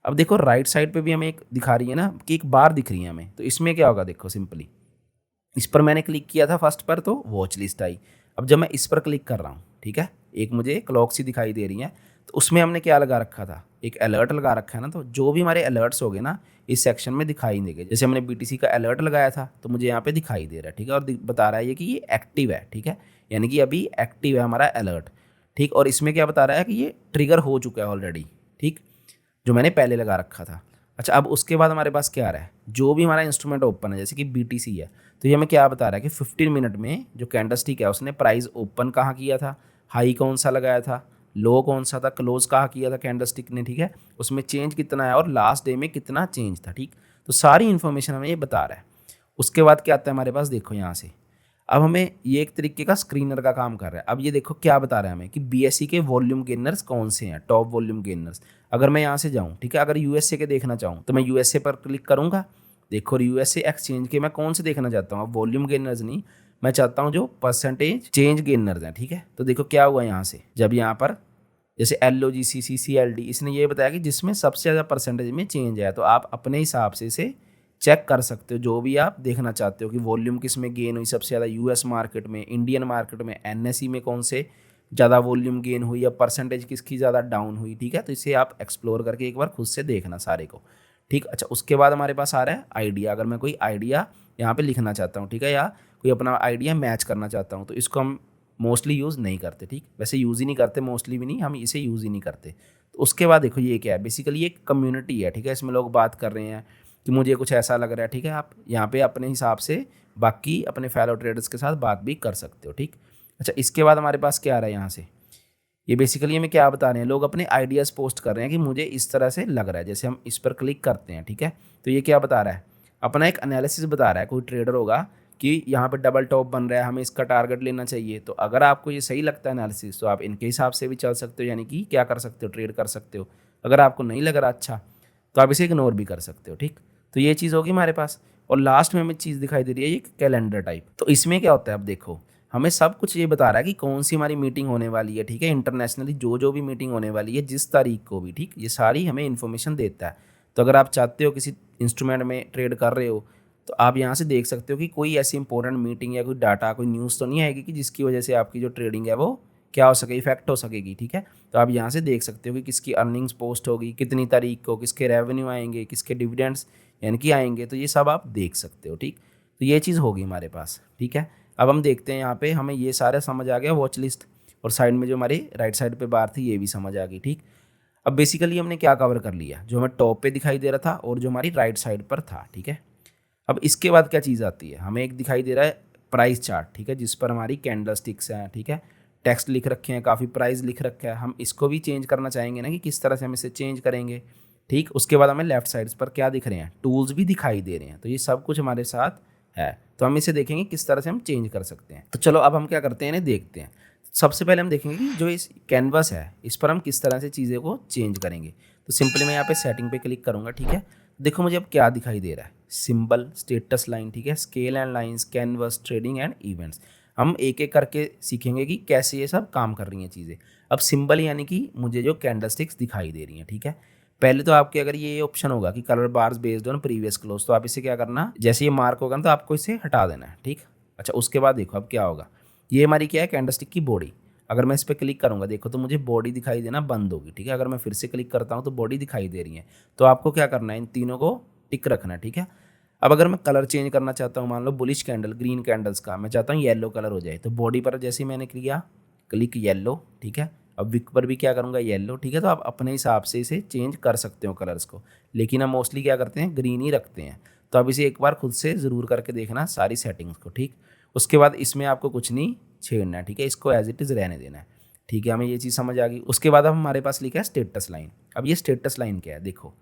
अब देखो राइट साइड पे भी हमें एक दिखा रही है ना कि एक बार दिख रही है हमें, तो इसमें क्या होगा, देखो सिंपली इस पर मैंने क्लिक किया था फर्स्ट पर तो वॉच लिस्ट आई। अब जब मैं इस पर क्लिक कर रहा हूँ, ठीक है, एक मुझे क्लॉक सी दिखाई दे रही है, तो उसमें हमने क्या लगा रखा था, एक अलर्ट लगा रखा है ना, तो जो भी हमारे अलर्ट्स हो गए ना इस सेक्शन में दिखाई देंगे। जैसे हमने BTC का अलर्ट लगाया था तो मुझे यहाँ पे दिखाई दे रहा है, ठीक है, और बता रहा है ये कि ये एक्टिव है, ठीक है, यानी कि अभी एक्टिव है हमारा अलर्ट, ठीक। और इसमें क्या बता रहा है कि ये ट्रिगर हो चुका है ऑलरेडी, ठीक, जो मैंने पहले लगा रखा था। अच्छा, अब उसके बाद हमारे पास क्या आ रहा है, जो भी हमारा इंस्ट्रूमेंट ओपन है, जैसे कि BTC है, तो ये हमें क्या बता रहा है कि 15 मिनट में जो कैंडलस्टिक है उसने प्राइस ओपन कहाँ किया था, हाई कौन सा लगाया था, लो कौन सा था, क्लोज कहाँ किया था कैंडलस्टिक ने, ठीक है, उसमें चेंज कितना है और लास्ट डे में कितना चेंज था, ठीक। तो सारी इन्फॉर्मेशन हमें ये बता रहा है। उसके बाद क्या आता है हमारे पास, देखो यहाँ से अब हमें ये एक तरीके का स्क्रीनर का काम कर रहा है। अब ये देखो क्या बता रहा है हमें कि BSE के वॉल्यूम गेनर्स कौन से हैं, टॉप वॉल्यूम गेनर्स। अगर मैं यहाँ से जाऊँ, ठीक है, अगर USA के देखना चाहूँ तो मैं USA पर क्लिक करूँगा। देखो USA एक्सचेंज के मैं कौन से देखना चाहता हूँ, अब वॉल्यूम गेनर्स नहीं, मैं चाहता हूँ जो परसेंटेज चेंज गेनर्स हैं, ठीक है। तो देखो क्या हुआ यहाँ से, जब यहाँ पर जैसे LOGC CCLD इसने ये बताया कि जिसमें सबसे ज़्यादा परसेंटेज में चेंज है, तो आप अपने हिसाब से इसे चेक कर सकते हो जो भी आप देखना चाहते हो कि वॉल्यूम किस में गेन हुई सबसे ज़्यादा, US मार्केट में, इंडियन मार्केट में, NSE में कौन से ज़्यादा वॉल्यूम गेन हुई या परसेंटेज किसकी ज़्यादा डाउन हुई, ठीक है। तो इसे आप एक्सप्लोर करके एक बार खुद से देखना सारे को, ठीक। अच्छा, उसके बाद हमारे पास आ रहा है आइडिया। अगर मैं कोई आइडिया यहाँ पे लिखना चाहता हूँ, ठीक है, या कोई अपना आइडिया मैच करना चाहता हूँ, तो इसको हम मोस्टली यूज़ नहीं करते, ठीक, वैसे यूज़ ही नहीं करते, मोस्टली भी नहीं, हम इसे यूज़ ही नहीं करते। तो उसके बाद देखो ये क्या है, बेसिकली एक कम्युनिटी है, ठीक है, इसमें लोग बात कर रहे हैं कि मुझे कुछ ऐसा लग रहा है, ठीक है, आप यहाँ पे अपने हिसाब से बाकी अपने फैलो ट्रेडर्स के साथ बात भी कर सकते हो, ठीक। अच्छा, इसके बाद हमारे पास क्या आ रहा है यहाँ से, ये बेसिकली हमें क्या बता रहे हैं, लोग अपने आइडियाज़ पोस्ट कर रहे हैं कि मुझे इस तरह से लग रहा है। जैसे हम इस पर क्लिक करते हैं, ठीक है, तो ये क्या बता रहा है, अपना एक एनालिसिस बता रहा है। कोई ट्रेडर होगा कि यहाँ पे डबल टॉप बन रहा है, हमें इसका टारगेट लेना चाहिए। तो अगर आपको ये सही लगता है एनालिसिस, तो आप इनके हिसाब से भी चल सकते हो, यानी कि क्या कर सकते हो, ट्रेड कर सकते हो। अगर आपको नहीं लग रहा अच्छा, तो आप इसे इग्नोर भी कर सकते हो, ठीक। तो ये चीज़ होगी हमारे पास। और लास्ट में हमें चीज़ दिखाई दे रही है, ये कैलेंडर टाइप। तो इसमें क्या होता है, अब देखो हमें सब कुछ ये बता रहा है कि कौन सी हमारी मीटिंग होने वाली है, ठीक है, इंटरनेशनली जो भी मीटिंग होने वाली है, जिस तारीख को भी, ठीक, ये सारी हमें इन्फॉर्मेशन देता है। तो अगर आप चाहते हो किसी इंस्ट्रूमेंट में ट्रेड कर रहे हो, तो आप यहाँ से देख सकते हो कि कोई ऐसी इंपॉर्टेंट मीटिंग या कोई डाटा, कोई न्यूज़ तो नहीं आएगी कि जिसकी वजह से आपकी जो ट्रेडिंग है वो क्या हो सके, इफेक्ट हो सकेगी, ठीक है। तो आप यहाँ से देख सकते हो कि किसकी अर्निंग्स पोस्ट होगी, कितनी तारीख को, किसके रेवेन्यू आएंगे, किसके डिविडेंड्स यानी कि आएंगे, तो ये सब आप देख सकते हो, ठीक। तो ये चीज़ होगी हमारे पास, ठीक है। अब हम देखते हैं यहाँ पे, हमें ये सारा समझ आ गया, वॉच लिस्ट, और साइड में जो हमारी राइट साइड पे बार थी ये भी समझ आ गई, ठीक। अब बेसिकली हमने क्या कवर कर लिया, जो हमें टॉप पे दिखाई दे रहा था और जो हमारी राइट साइड पर था, ठीक है। अब इसके बाद क्या चीज़ आती है, हमें एक दिखाई दे रहा है प्राइस चार्ट, ठीक है, जिस पर हमारी कैंडल स्टिक्स हैं, ठीक है, टेक्स्ट लिख रखे हैं, काफ़ी प्राइस लिख रखा है। हम इसको भी चेंज करना चाहेंगे ना, कि किस तरह से हम इसे चेंज करेंगे, ठीक। उसके बाद हमें लेफ्ट साइड पर क्या दिख रहे हैं, टूल्स भी दिखाई दे रहे हैं। तो ये सब कुछ हमारे साथ है, तो हम इसे देखेंगे किस तरह से हम चेंज कर सकते हैं। तो चलो अब हम क्या करते हैं, इन्हें देखते हैं। सबसे पहले हम देखेंगे कि जो इस कैनवस है, इस पर हम किस तरह से चीज़ें को चेंज करेंगे। तो सिंपली मैं यहाँ पे सेटिंग पे क्लिक करूँगा, ठीक है। देखो मुझे अब क्या दिखाई दे रहा है, सिंबल, स्टेटस लाइन, ठीक है, scale and lines, canvas, trading and events. हम एक एक करके सीखेंगे कि कैसे ये सब काम कर रही हैं चीज़ें। अब सिंबल यानी कि मुझे जो कैंडलस्टिक्स दिखाई दे रही हैं, ठीक है। पहले तो आपके अगर ये ऑप्शन होगा कि colour bars based on previous close, तो आप इसे क्या करना, जैसे ये मार्क होगा ना तो आपको इसे हटा देना है, ठीक। अच्छा, उसके बाद देखो अब क्या होगा, ये हमारी क्या है, कैंडलस्टिक की बॉडी। अगर मैं इस पर क्लिक करूंगा, देखो तो मुझे बॉडी दिखाई देना बंद होगी, ठीक है। अगर मैं फिर से क्लिक करता हूँ तो बॉडी दिखाई दे रही है। तो आपको क्या करना है, इन तीनों को टिक रखना है, ठीक है। अब अगर मैं कलर चेंज करना चाहता हूँ, मान लो बुलिश कैंडल, ग्रीन कैंडल्स का मैं चाहता हूँ येलो कलर हो जाए, तो बॉडी पर जैसे ही मैंने किया क्लिक येलो, ठीक है। अब विक पर भी क्या करूँगा, येलो, ठीक है। तो आप अपने हिसाब से इसे चेंज कर सकते हो कलर्स को, लेकिन हम मोस्टली क्या करते हैं, ग्रीन ही रखते हैं। तो अब इसे एक बार खुद से ज़रूर करके देखना सारी सेटिंग्स को, ठीक। उसके बाद इसमें आपको कुछ नहीं छेड़ना है, ठीक है, इसको एज इट इज़ रहने देना है, ठीक है। हमें ये चीज़ समझ आ गई। उसके बाद अब हमारे पास लिखा है स्टेटस लाइन। अब ये स्टेटस लाइन क्या है, देखो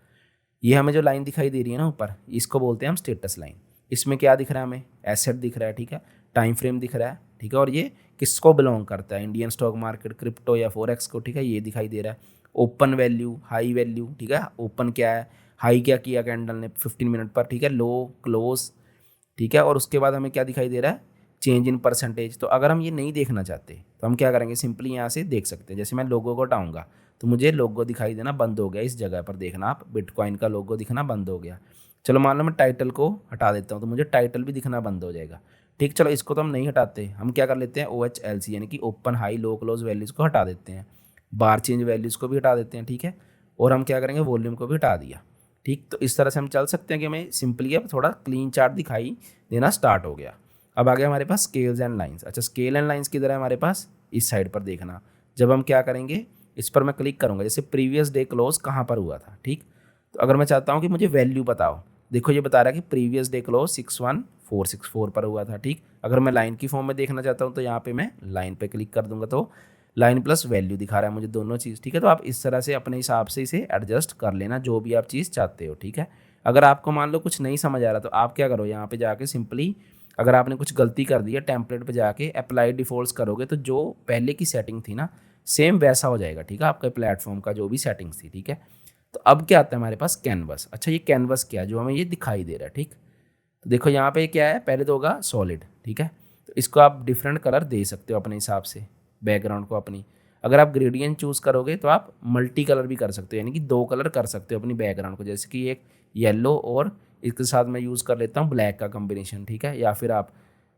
ये हमें जो लाइन दिखाई दे रही है ना ऊपर, इसको बोलते हैं हम स्टेटस लाइन। इसमें क्या दिख रहा है, हमें एसेट दिख रहा है, ठीक है, टाइम फ्रेम दिख रहा है, ठीक है, और ये किसको बिलोंग करता है, इंडियन स्टॉक मार्केट, क्रिप्टो या फॉरेक्स को, ठीक है, ये दिखाई दे रहा है। ओपन वैल्यू, हाई वैल्यू, ठीक है, ओपन क्या है, हाई क्या किया कैंडल ने 15 मिनट पर, ठीक है, लो, क्लोज, ठीक है। और उसके बाद हमें क्या दिखाई दे रहा है, चेंज इन परसेंटेज। तो अगर हम ये नहीं देखना चाहते तो हम क्या करेंगे, सिंपली यहाँ से देख सकते हैं। जैसे मैं लोगो को हटाऊंगा तो मुझे लोगो दिखाई देना बंद हो गया, इस जगह पर देखना आप, बिटकॉइन का लोगो दिखना बंद हो गया। चलो मान लो मैं टाइटल को हटा देता हूँ, तो मुझे टाइटल भी दिखना बंद हो जाएगा, ठीक। चलो इसको तो हम नहीं हटाते, हम क्या कर लेते हैं, OHLC यानी कि open high low close values को हटा देते हैं, बार चेंज वैल्यूज़ को भी हटा देते हैं, ठीक है। और हम क्या करेंगे, वॉल्यूम को भी हटा दिया, ठीक। तो इस तरह से हम चल सकते हैं कि हमें सिंपली अब थोड़ा क्लीन चार्ट दिखाई देना स्टार्ट हो गया। अब आ गया हमारे पास स्केल्स एंड लाइंस। अच्छा, स्केल एंड लाइंस किधर है हमारे पास, इस साइड पर देखना। जब हम क्या करेंगे, इस पर मैं क्लिक करूँगा, जैसे प्रीवियस डे क्लोज कहाँ पर हुआ था, ठीक। तो अगर मैं चाहता हूँ कि मुझे वैल्यू बताओ, देखो ये बता रहा है कि प्रीवियस डे क्लोज 61464 पर हुआ था, ठीक। अगर मैं लाइन की फॉर्म में देखना चाहता हूँ तो यहाँ पे मैं लाइन पे क्लिक कर दूंगा, तो लाइन प्लस वैल्यू दिखा रहा है मुझे दोनों चीज़, ठीक है। तो आप इस तरह से अपने हिसाब से इसे एडजस्ट कर लेना, जो भी आप चीज़ चाहते हो, ठीक है। अगर आपको मान लो कुछ नहीं समझ आ रहा तो आप क्या करो, यहाँ पे जाके सिंपली, अगर आपने कुछ गलती कर दी है, टेम्पलेट पे जाके अप्लाई डिफॉल्ट्स करोगे तो जो पहले की सेटिंग थी ना, सेम वैसा हो जाएगा, ठीक है, आपके प्लेटफॉर्म का जो भी सेटिंग्स थी, ठीक है। तो अब क्या आता है हमारे पास, कैनवस। अच्छा, ये कैनवस क्या है जो हमें ये दिखाई दे रहा है, ठीक। तो देखो यहाँ पे क्या है, पहले तो होगा सॉलिड, ठीक है। तो इसको आप डिफरेंट कलर दे सकते हो अपने हिसाब से, बैकग्राउंड को अपनी। अगर आप ग्रेडियंट चूज़ करोगे तो आप मल्टी कलर भी कर सकते हो, यानी कि 2 कलर कर सकते हो अपनी बैकग्राउंड को, जैसे कि एक येलो और इसके साथ मैं यूज़ कर लेता हूँ ब्लैक का कॉम्बिनेशन, ठीक है। या फिर आप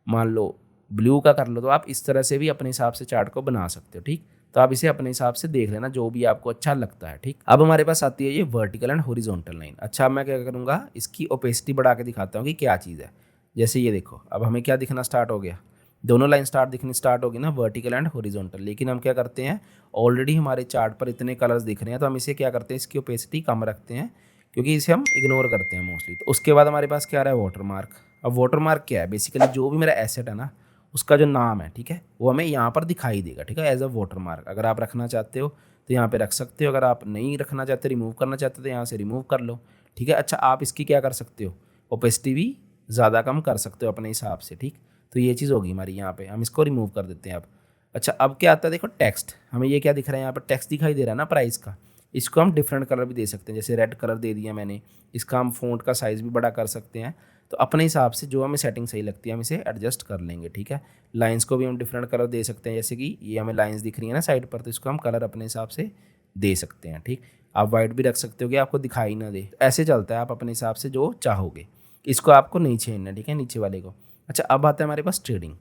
मान लो ब्लू का कर लो, तो आप इस तरह से भी अपने हिसाब से चार्ट को बना सकते हो, ठीक। तो आप इसे अपने हिसाब से देख लेना, जो भी आपको अच्छा लगता है, ठीक। अब हमारे पास आती है ये वर्टिकल एंड हॉरिजॉन्टल लाइन। अच्छा, अब मैं क्या करूँगा, इसकी ओपेसिटी बढ़ा के दिखाता हूँ कि क्या चीज़ है। जैसे ये देखो, अब हमें क्या दिखना स्टार्ट हो गया, दोनों लाइन दिखनी स्टार्ट होगी ना, वर्टिकल एंड हॉरिजॉन्टल। लेकिन हम क्या करते हैं, ऑलरेडी हमारे चार्ट पर इतने कलर्स दिख रहे हैं, तो हम इसे क्या करते हैं, इसकी ओपेसिटी कम रखते हैं, क्योंकि इसे हम इग्नोर करते हैं मोस्टली। तो उसके बाद हमारे पास क्या आ रहा है, वाटर मार्क। अब वाटर मार्क क्या है, बेसिकली जो भी मेरा एसेट है ना, उसका जो नाम है, ठीक है, वो हमें यहाँ पर दिखाई देगा, ठीक है, एज अ वाटर मार्क। अगर आप रखना चाहते हो तो यहाँ पे रख सकते हो, अगर आप नहीं रखना चाहते, रिमूव करना चाहते हो तो यहाँ से रिमूव कर लो, ठीक है। अच्छा, आप इसकी क्या कर सकते हो, ओपेसिटी भी ज़्यादा कम कर सकते हो अपने हिसाब से, ठीक। तो ये चीज़ होगी हमारी, यहाँ पे हम इसको रिमूव कर देते हैं अब। अच्छा, अब क्या आता है, देखो टेक्स्ट, हमें ये क्या दिख रहा है, यहाँ पर टेक्स्ट दिखाई दे रहा है ना प्राइस का। इसको हम डिफरेंट कलर भी दे सकते हैं, जैसे रेड कलर दे दिया मैंने। इसका हम फ़ॉन्ट का साइज़ भी बड़ा कर सकते हैं। तो अपने हिसाब से जो हमें सेटिंग सही लगती है हम इसे एडजस्ट कर लेंगे, ठीक है। लाइंस को भी हम डिफरेंट कलर दे सकते हैं, जैसे कि ये हमें लाइंस दिख रही है ना साइड पर, तो इसको हम कलर अपने हिसाब से दे सकते हैं, ठीक। आप वाइट भी रख सकते हो कि आपको दिखाई ना दे, ऐसे चलता है, आप अपने हिसाब से जो चाहोगे। इसको आपको नहीं छेड़ना, ठीक है, नीचे वाले को। अच्छा, अब आता है हमारे पास ट्रेडिंग।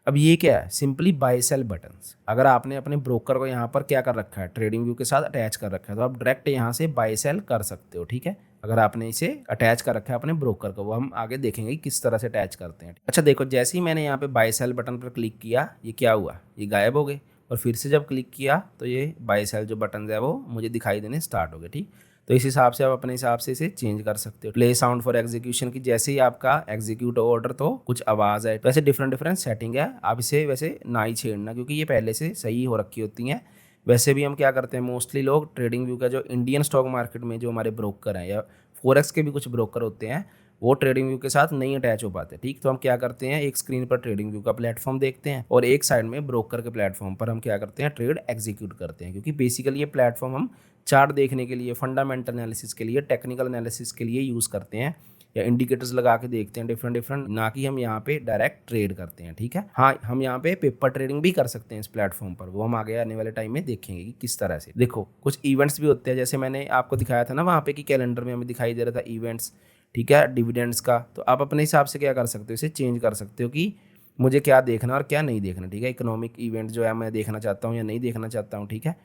अब ये क्या है, सिंपली बाय सेल बटन्स। अगर आपने अपने ब्रोकर को यहाँ पर क्या कर रखा है, ट्रेडिंग व्यू के साथ अटैच कर रखा है, तो आप डायरेक्ट यहाँ से बाय सेल कर सकते हो, ठीक है। अगर आपने इसे अटैच कर रखा है अपने ब्रोकर को, वो हम आगे देखेंगे कि किस तरह से अटैच करते हैं। अच्छा देखो, जैसे ही मैंने यहाँ पे बाय सेल बटन पर क्लिक किया, ये क्या हुआ, ये गायब हो गए। और फिर से जब क्लिक किया तो ये बाय सेल जो बटन है वो मुझे दिखाई देने स्टार्ट हो गए, ठीक। तो इस हिसाब से आप अपने हिसाब से इसे चेंज कर सकते हो। प्ले साउंड फॉर एग्जीक्यूशन की, जैसे ही आपका एग्जीक्यूट ऑर्डर तो कुछ आवाज़ है, वैसे डिफरेंट डिफरेंट सेटिंग है, आप इसे वैसे ना ही छेड़ना, क्योंकि ये पहले से सही हो रखी होती हैं। वैसे भी हम क्या करते हैं, मोस्टली लोग ट्रेडिंग व्यू का जो इंडियन स्टॉक मार्केट में जो हमारे ब्रोकर हैं, या फॉरेक्स के भी कुछ ब्रोकर होते हैं, वो ट्रेडिंग व्यू के साथ नहीं अटैच हो पाते, ठीक। तो हम क्या करते हैं, एक स्क्रीन पर ट्रेडिंग व्यू का प्लेटफॉर्म देखते हैं और एक साइड में ब्रोकर के प्लेटफॉर्म पर हम क्या करते हैं, ट्रेड एग्जीक्यूट करते हैं। क्योंकि बेसिकली ये प्लेटफॉर्म हम चार्ट देखने के लिए, फंडामेंटल एनालिसिस के लिए, टेक्निकल एनालिसिस के लिए यूज़ करते हैं, या इंडिकेटर्स लगा के देखते हैं डिफरेंट डिफरेंट, ना कि हम यहाँ पे डायरेक्ट ट्रेड करते हैं, ठीक है। हाँ, हम यहाँ पे पेपर ट्रेडिंग भी कर सकते हैं इस प्लेटफॉर्म पर, वो हम आगे आने वाले टाइम में देखेंगे कि किस तरह से। देखो, कुछ इवेंट्स भी होते हैं, जैसे मैंने आपको दिखाया था ना वहाँ पे कि कैलेंडर में हमें दिखाई दे रहा था इवेंट्स, ठीक है, डिविडेंड्स का। तो आप अपने हिसाब से क्या कर सकते हो, इसे चेंज कर सकते हो कि मुझे क्या देखना और क्या नहीं देखना, ठीक है। इकोनॉमिक इवेंट जो है मैं देखना चाहता हूँ या नहीं देखना चाहता हूँ, ठीक है।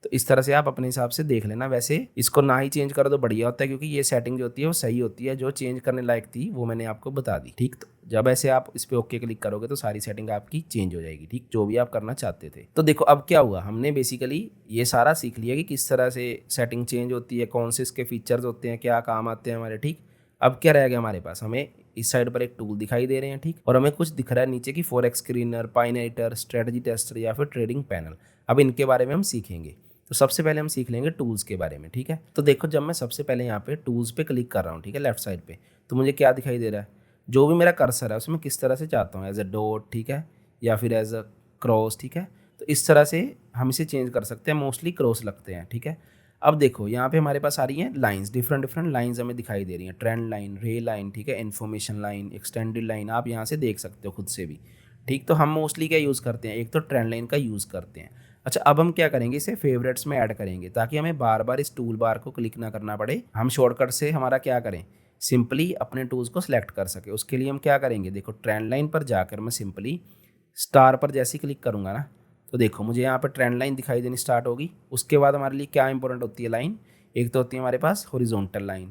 तो इस तरह से आप अपने हिसाब से देख लेना। वैसे इसको ना ही चेंज करो तो बढ़िया होता है, क्योंकि ये सेटिंग जो होती है वो सही होती है, जो चेंज करने लायक थी वो मैंने आपको बता दी, ठीक। तो जब ऐसे आप इस पर ओके क्लिक करोगे तो सारी सेटिंग आपकी चेंज हो जाएगी, ठीक, जो भी आप करना चाहते थे। तो देखो अब क्या हुआ, हमने बेसिकली ये सारा सीख लिया कि किस तरह से सेटिंग चेंज होती है, कौन से इसके फीचर्स होते हैं, क्या काम आते हैं हमारे, ठीक। अब क्या रह गया हमारे पास, हमें इस साइड पर एक टूल दिखाई दे रहे हैं, ठीक, और हमें कुछ दिख रहा है नीचे की फॉरेक्स स्क्रीनर, पाइनाइटर, स्ट्रेटजी टेस्टर या फिर ट्रेडिंग पैनल। अब इनके बारे में हम सीखेंगे। तो सबसे पहले हम सीख लेंगे टूल्स के बारे में, ठीक है। तो देखो, जब मैं सबसे पहले यहाँ पे टूल्स पे क्लिक कर रहा हूँ, ठीक है, लेफ्ट साइड पे, तो मुझे क्या दिखाई दे रहा है, जो भी मेरा कर्सर है उसमें किस तरह से चाहता हूँ, एज अ डॉट, ठीक है, या फिर एज अ क्रॉस, ठीक है। तो इस तरह से हम इसे चेंज कर सकते हैं, मोस्टली क्रॉस लगते हैं, ठीक है। अब देखो यहाँ पे हमारे पास आ रही हैं लाइंस, डिफरेंट डिफरेंट लाइंस हमें दिखाई दे रही हैं, ट्रेंड लाइन, रे लाइन, ठीक है, इन्फॉर्मेशन लाइन, एक्सटेंडेड लाइन, आप यहाँ से देख सकते हो खुद से भी, ठीक। तो हम मोस्टली क्या यूज़ करते हैं, एक तो ट्रेंड लाइन का यूज़ करते हैं। अच्छा, अब हम क्या करेंगे, इसे फेवरेट्स में ऐड करेंगे, ताकि हमें बार बार इस टूल बार को क्लिक ना करना पड़े। हम शॉर्टकट से हमारा क्या करें, सिंपली अपने टूल्स को सिलेक्ट कर सके। उसके लिए हम क्या करेंगे, देखो ट्रेंड लाइन पर जाकर मैं सिंपली स्टार पर जैसे ही क्लिक करूँगा ना, तो देखो मुझे यहाँ पर ट्रेंड लाइन दिखाई देनी स्टार्ट होगी। उसके बाद हमारे लिए क्या इंपॉर्टेंट होती है लाइन, एक तो होती है हमारे पास हॉरिजॉन्टल लाइन,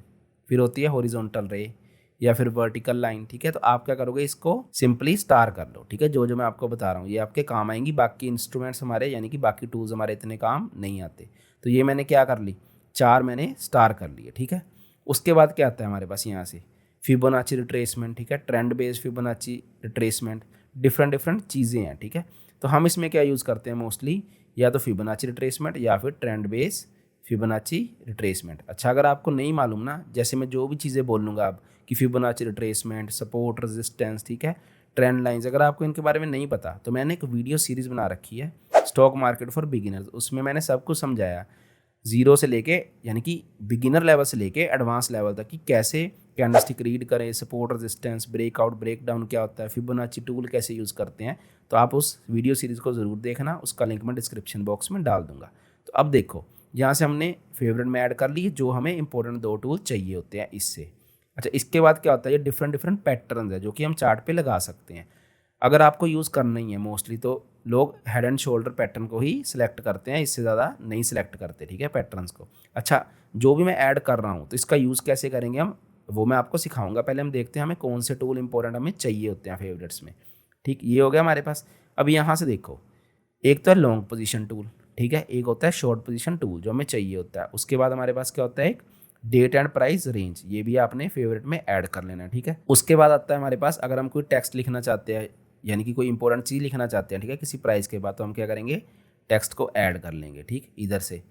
फिर होती है हॉरिजॉन्टल रे, या फिर वर्टिकल लाइन, ठीक है। तो आप क्या करोगे, इसको सिंपली स्टार कर लो, ठीक है। जो जो मैं आपको बता रहा हूँ ये आपके काम आएंगी, बाकी इंस्ट्रूमेंट्स हमारे यानी कि बाकी टूल्स हमारे इतने काम नहीं आते। तो ये मैंने क्या कर ली, 4 मैंने स्टार कर लिए, ठीक है। उसके बाद क्या आता है हमारे पास यहाँ से फिबोनाची रिट्रेसमेंट, ठीक है, trend based Fibonacci retracement, different different चीज़ें हैं, ठीक है। तो हम इसमें क्या यूज़ करते हैं मोस्टली, या तो फिबोनाची रिट्रेसमेंट या फिर ट्रेंड बेस फिबोनाची रिट्रेसमेंट। अच्छा, अगर आपको नहीं मालूम ना, जैसे मैं जो भी चीज़ें बोलूँगा अब कि फिबोनाची रिट्रेसमेंट, सपोर्ट, रेजिस्टेंस, ठीक है, ट्रेंड लाइंस, अगर आपको इनके बारे में नहीं पता तो मैंने एक वीडियो सीरीज़ बना रखी है, स्टॉक मार्केट फॉर बिगिनर्स। उसमें मैंने सब कुछ समझाया, जीरो से लेके यानी कि बिगिनर लेवल से लेके एडवांस लेवल तक, कि कैसे कैंडलस्टिक रीड करें, सपोर्ट, रेजिस्टेंस, ब्रेकआउट, ब्रेकडाउन क्या होता है, फिबोनाची टूल कैसे यूज़ करते हैं। तो आप उस वीडियो सीरीज़ को ज़रूर देखना, उसका लिंक मैं डिस्क्रिप्शन बॉक्स में डाल दूंगा। तो अब देखो, यहाँ से हमने फेवरेट में ऐड कर ली जो हमें इंपॉर्टेंट 2 टूल चाहिए होते हैं इससे। अच्छा, इसके बाद क्या होता है, ये डिफरेंट डिफरेंट पैटर्न है जो कि हम चार्ट पे लगा सकते हैं। अगर आपको यूज़ करना ही है मोस्टली, तो लोग हेड एंड शोल्डर पैटर्न को ही सिलेक्ट करते हैं, इससे ज़्यादा नहीं सिलेक्ट करते, ठीक है, पैटर्न्स को। अच्छा, जो भी मैं ऐड कर रहा हूँ तो इसका यूज़ कैसे करेंगे हम, वो मैं आपको सिखाऊंगा। पहले हम देखते हैं हमें कौन से टूल इंपॉर्टेंट हमें चाहिए होते हैं फेवरेट्स में, ठीक। ये हो गया हमारे पास। अब यहाँ से देखो, एक तो है लॉन्ग पोजीशन टूल, ठीक है, एक होता है शॉर्ट पोजीशन टूल जो हमें चाहिए होता है। उसके बाद हमारे पास क्या होता है, एक डेट एंड प्राइस रेंज, ये भी आपने फेवरेट में ऐड कर लेना है, ठीक है। उसके बाद आता है हमारे पास, अगर हम कोई टेक्स्ट लिखना चाहते हैं यानी कि कोई इंपॉर्टेंट चीज़ लिखना चाहते हैं, ठीक है, किसी प्राइस के बाद, तो हम क्या करेंगे, टेक्स्ट को ऐड कर लेंगे, ठीक, इधर से।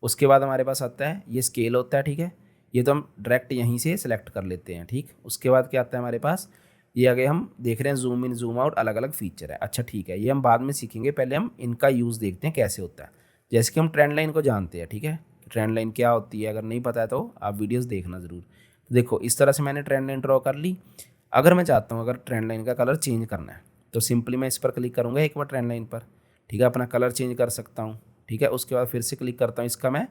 उसके बाद हमारे पास आता है ये स्केल होता है, ठीक है, ये तो हम डायरेक्ट यहीं से सेलेक्ट कर लेते हैं, ठीक। उसके बाद क्या आता है हमारे पास, ये आगे हम देख रहे हैं जूम इन जूम आउट, अलग अलग फीचर है। अच्छा ठीक है, ये हम बाद में सीखेंगे, पहले हम इनका यूज़ देखते हैं कैसे होता है। जैसे कि हम ट्रेंड लाइन को जानते हैं, ठीक है, ट्रेंड लाइन क्या होती है, अगर नहीं पता है तो आप वीडियोस देखना ज़रूर। तो देखो इस तरह से मैंने ट्रेंड लाइन ड्रॉ कर ली। अगर मैं चाहता हूँ अगर ट्रेंड लाइन का कलर चेंज करना है, तो सिंपली मैं इस पर क्लिक करूँगा एक बार ट्रेंड लाइन पर, ठीक है, अपना कलर चेंज कर सकता हूँ, ठीक है। उसके बाद फिर से क्लिक करता हूँ, इसका मैं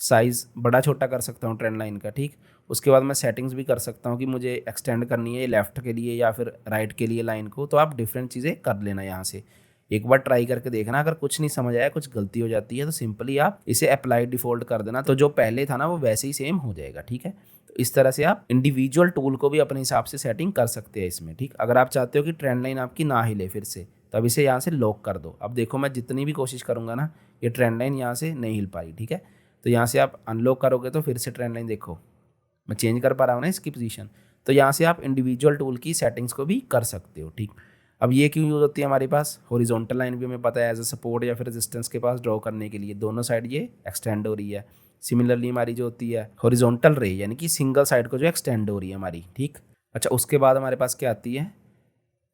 साइज़ बड़ा छोटा कर सकता हूँ ट्रेंड लाइन का, ठीक। उसके बाद मैं सेटिंग्स भी कर सकता हूँ कि मुझे एक्सटेंड करनी है लेफ़्ट के लिए या फिर राइट के लिए लाइन को, तो आप डिफरेंट चीज़ें कर लेना यहाँ से। एक बार ट्राई करके देखना, अगर कुछ नहीं समझ आया, कुछ गलती हो जाती है, तो सिंपली आप इसे अप्लाई डिफ़ॉल्ट कर देना, तो जो पहले था ना वो वैसे ही सेम हो जाएगा, ठीक है। तो इस तरह से आप इंडिविजुअल टूल को भी अपने हिसाब से सेटिंग कर सकते हैं इसमें, ठीक। अगर आप चाहते हो कि ट्रेंड लाइन आपकी ना हिले फिर से, तो अब इसे यहाँ से लॉक कर दो। अब देखो मैं जितनी भी कोशिश करूँगा ना, ये ट्रेंड लाइन यहाँ से नहीं हिल पाई, ठीक है। तो यहाँ से आप अनलॉक करोगे तो फिर से ट्रेंड लाइन देखो मैं चेंज कर पा रहा हूँ ना इसकी पोजीशन। तो यहाँ से आप इंडिविजुअल टूल की सेटिंग्स को भी कर सकते हो, ठीक। अब ये क्यों यूज़ होती है हमारे पास, हॉरिजॉन्टल लाइन भी हमें पता है एज अ सपोर्ट या फिर रेजिस्टेंस के पास ड्रॉ करने के लिए, दोनों साइड ये एक्सटेंड हो रही है। सिमिलरली हमारी जो होती है हॉरिजॉन्टल रे, यानी कि सिंगल साइड को जो एक्सटेंड हो रही है हमारी, ठीक। अच्छा उसके बाद हमारे पास क्या आती है,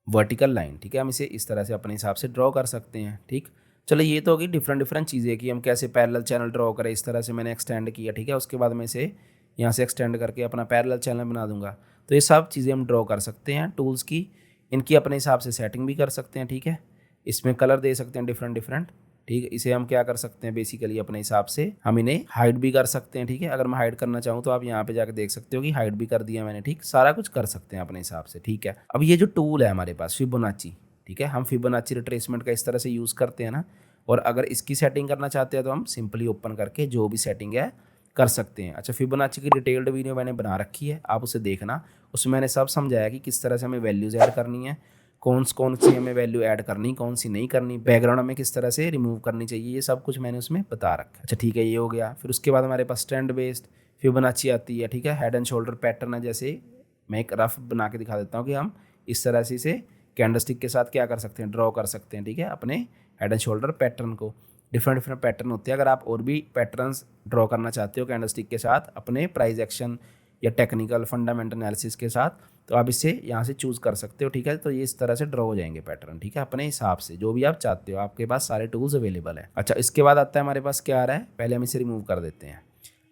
वर्टिकल लाइन, ठीक है, हम इसे इस तरह से अपने हिसाब से ड्रॉ कर सकते हैं, ठीक। चलो ये तो होगी डिफरेंट चीज़ें कि हम कैसे पैरेलल चैनल ड्रॉ करें, इस तरह से मैंने एक्सटेंड किया, ठीक है। उसके बाद मैं इसे यहाँ से एक्सटेंड करके अपना पैरेलल चैनल बना दूंगा। तो ये सब चीज़ें हम ड्रॉ कर सकते हैं टूल्स की, इनकी अपने हिसाब से सेटिंग भी कर सकते हैं, ठीक है। इसमें कलर दे सकते हैं डिफरेंट, ठीक है। इसे हम क्या कर सकते हैं, बेसिकली अपने हिसाब से हम इन्हें हाइड भी कर सकते हैं, ठीक है। अगर मैं हाइड करना चाहूँ तो आप यहाँ पे जाकर देख सकते हो कि हाइड भी कर दिया मैंने, ठीक। सारा कुछ कर सकते हैं अपने हिसाब से, ठीक है। अब ये जो टूल है हमारे पास फिबोनाची, ठीक है, हम फिबोनाची रिट्रेसमेंट का इस तरह से यूज़ करते हैं ना, और अगर इसकी सेटिंग करना चाहते हैं तो हम सिंपली ओपन करके जो भी सेटिंग है कर सकते हैं। अच्छा फिबोनाची की डिटेल्ड वीडियो मैंने बना रखी है, आप उसे देखना, उसमें मैंने सब समझाया कि किस तरह से हमें वैल्यूज़ ऐड करनी है, कौन सी हमें वैल्यू ऐड करनी, कौन सी नहीं करनी, बैकग्राउंड हमें किस तरह से रिमूव करनी चाहिए, ये सब कुछ मैंने उसमें बता रखा है। अच्छा ठीक है, ये हो गया। फिर उसके बाद हमारे पास स्टैंड बेस्ड फिबोनाची आती है, ठीक है। हेड एंड शोल्डर पैटर्न है, जैसे मैं एक रफ बना के दिखा देता हूँ कि हम इस तरह से इसे कैंडलस्टिक के साथ क्या कर सकते हैं, ड्रॉ कर सकते हैं, ठीक है, अपने हेड एंड शोल्डर पैटर्न को। डिफरेंट पैटर्न होते हैं, अगर आप और भी पैटर्न्स ड्रॉ करना चाहते हो कैंडलस्टिक के साथ अपने प्राइस एक्शन या टेक्निकल फंडामेंटल एनालिसिस के साथ, तो आप इसे यहाँ से चूज़ कर सकते हो, ठीक है। तो ये इस तरह से ड्रॉ हो जाएंगे पैटर्न, ठीक है, अपने हिसाब से जो भी आप चाहते हो, आपके पास सारे टूल्स अवेलेबल है। अच्छा इसके बाद आता है हमारे पास क्या आ रहा है, पहले हम इसे रिमूव कर देते हैं।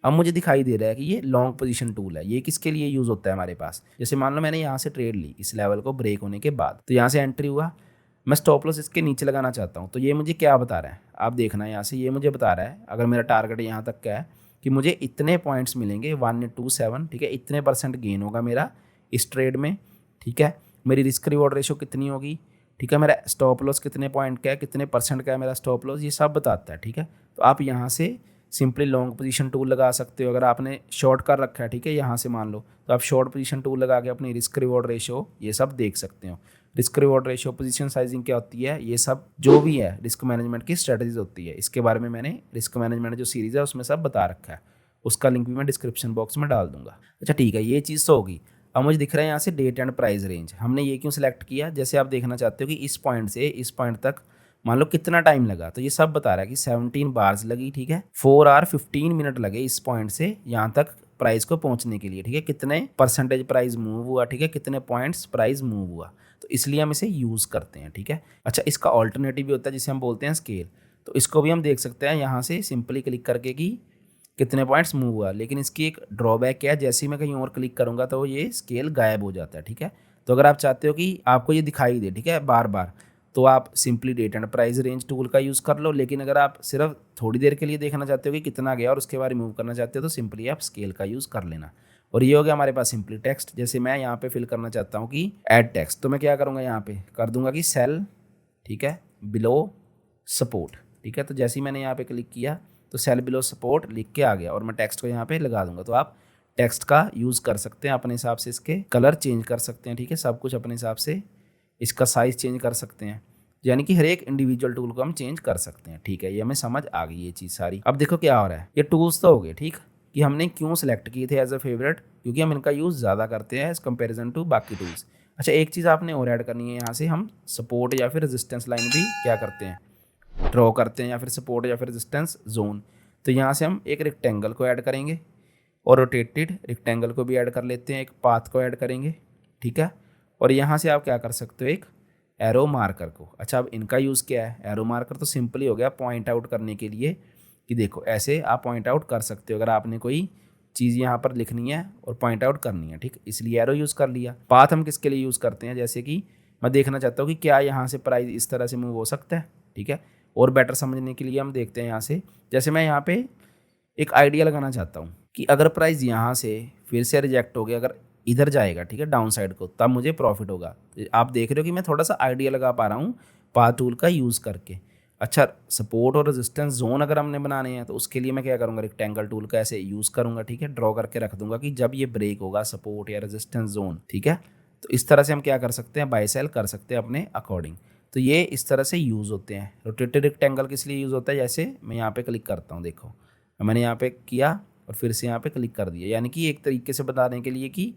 अब मुझे दिखाई दे रहा है कि ये लॉन्ग पोजीशन टूल है, ये किसके लिए यूज़ होता है हमारे पास, जैसे मान लो मैंने यहाँ से ट्रेड ली इस लेवल को ब्रेक होने के बाद, तो यहाँ से एंट्री हुआ, मैं स्टॉप लॉस इसके नीचे लगाना चाहता हूँ, तो ये मुझे क्या बता रहा है, आप देखना यहाँ से, ये मुझे बता रहा है अगर मेरा टारगेट यहाँ तक का है कि मुझे इतने पॉइंट्स मिलेंगे 127, ठीक है, इतने % गेन होगा मेरा इस ट्रेड में, ठीक है। मेरी रिस्क रिवॉर्ड रेशो कितनी होगी, ठीक है, मेरा स्टॉप लॉस कितने पॉइंट का है, कितने % का है मेरा स्टॉप लॉस, ये सब बताता है, ठीक है। तो आप यहाँ से सिंपली लॉन्ग पोजीशन टूल लगा सकते हो, अगर आपने शॉर्ट कर रखा है, ठीक है, यहाँ से मान लो, तो आप शॉर्ट पोजीशन टूल लगा के अपनी रिस्क रिवॉर्ड रेशो ये सब देख सकते हो। Risk reward ratio, position sizing क्या होती है, ये सब जो भी है रिस्क मैनेजमेंट की स्ट्रेटजीज होती है, इसके बारे में मैंने रिस्क मैनेजमेंट जो सीरीज़ है उसमें सब बता रखा है, उसका लिंक भी मैं डिस्क्रिप्शन बॉक्स में डाल दूंगा। अच्छा ठीक है, ये चीज़ तो होगी। अब मुझे दिख रहा है यहाँ से डेट एंड प्राइस रेंज, हमने ये क्यों सिलेक्ट किया, जैसे आप देखना चाहते हो कि इस पॉइंट से इस पॉइंट तक मान लो कितना टाइम लगा, तो ये सब बता रहा है कि 17 बार्स लगी, ठीक है, 4 आवर 15 मिनट लगे इस पॉइंट से यहाँ तक प्राइस को पहुँचने के लिए, ठीक है, कितने % प्राइस मूव हुआ, ठीक है, कितने पॉइंट्स प्राइस मूव हुआ, तो इसलिए हम इसे यूज़ करते हैं, ठीक है। अच्छा इसका ऑल्टरनेटिव भी होता है जिसे हम बोलते हैं स्केल, तो इसको भी हम देख सकते हैं यहाँ से सिंपली क्लिक करके कि कितने पॉइंट्स मूव हुआ, लेकिन इसकी एक ड्रॉबैक क्या है, जैसे ही मैं कहीं और क्लिक करूँगा तो ये स्केल गायब हो जाता है, ठीक है। तो अगर आप चाहते हो कि आपको ये दिखाई दे, ठीक है, बार बार, तो आप simply date and price range tool का यूज़ कर लो, लेकिन अगर आप सिर्फ थोड़ी देर के लिए देखना चाहते हो कि कितना गया और उसके बाद रिमूव करना चाहते हो तो सिंपली आप स्केल का यूज़ कर लेना। और ये हो गया हमारे पास सिंपली टेक्स्ट, जैसे मैं यहाँ पे फिल करना चाहता हूँ कि ऐड टेक्स्ट, तो मैं क्या करूँगा, यहाँ पे कर दूंगा कि सेल, ठीक है, बिलो सपोर्ट, ठीक है। तो जैसे ही मैंने यहाँ पे क्लिक किया तो सेल बिलो सपोर्ट लिख के आ गया और मैं टेक्स्ट को यहाँ पे लगा दूंगा। तो आप टेक्स्ट का यूज़ कर सकते हैं अपने हिसाब से, इसके कलर चेंज कर सकते हैं, ठीक है, सब कुछ अपने हिसाब से, इसका साइज़ चेंज कर सकते हैं, यानी कि हर एक इंडिविजुअल टूल को हम चेंज कर सकते हैं, ठीक है। ये हमें समझ आ गई ये चीज़ सारी। अब देखो क्या हो रहा है, ये टूल्स तो हो गए, ठीक, कि हमने क्यों सिलेक्ट किए थे एज अ फेवरेट, क्योंकि हम इनका यूज़ ज़्यादा करते हैं एज़ कंपेरिजन टू बाकी टूल्स। अच्छा, एक चीज़ आपने और ऐड करनी है, यहाँ से हम सपोर्ट या फिर रेजिस्टेंस लाइन भी क्या करते हैं, ड्रॉ करते हैं, या फिर सपोर्ट या फिर रेजिस्टेंस जोन। तो यहाँ से हम एक रेक्टेंगल को ऐड करेंगे और रोटेटेड रेक्टेंगल को भी ऐड कर लेते हैं, एक पाथ को ऐड करेंगे, ठीक है। और यहाँ से आप क्या कर सकते हो, एक एरो मार्कर को। अच्छा, अब इनका यूज़ क्या है, एरो मार्कर तो सिंपली हो गया पॉइंट आउट करने के लिए कि देखो ऐसे आप पॉइंट आउट कर सकते हो अगर आपने कोई चीज़ यहाँ पर लिखनी है और पॉइंट आउट करनी है, ठीक, इसलिए एरो यूज़ कर लिया। पाथ हम किसके लिए यूज़ करते हैं, जैसे कि मैं देखना चाहता हूँ कि क्या यहाँ से प्राइस इस तरह से मूव हो सकता है, ठीक है। और बेटर समझने के लिए हम देखते हैं यहाँ से, जैसे मैं यहाँ पे एक आइडिया लगाना चाहता हूँ कि अगर प्राइस यहाँ से फिर से रिजेक्ट हो गया, अगर इधर जाएगा, ठीक है, डाउन साइड को, तब मुझे प्रॉफिट होगा। तो आप देख रहे हो कि मैं थोड़ा सा आइडिया लगा पा रहा हूँ पाथ टूल का यूज़ करके। अच्छा, सपोर्ट और रेजिस्टेंस जोन अगर हमने बनाने हैं तो उसके लिए मैं क्या करूँगा, रेक्टेंगल टूल का ऐसे यूज़ करूँगा, ठीक है, ड्रॉ करके रख दूंगा कि जब ये ब्रेक होगा सपोर्ट या रेजिस्टेंस जोन, ठीक है। तो इस तरह से हम क्या कर सकते हैं, बाय सेल कर सकते हैं अपने अकॉर्डिंग। तो ये इस तरह से यूज़ होते हैं। रोटेटेड रेक्टेंगल किस लिए यूज़ होता है, जैसे मैं यहाँ पे क्लिक करता हूँ, देखो मैंने यहाँ पे किया और फिर से यहाँ पे क्लिक कर दिया, यानी कि एक तरीके से बताने के लिए कि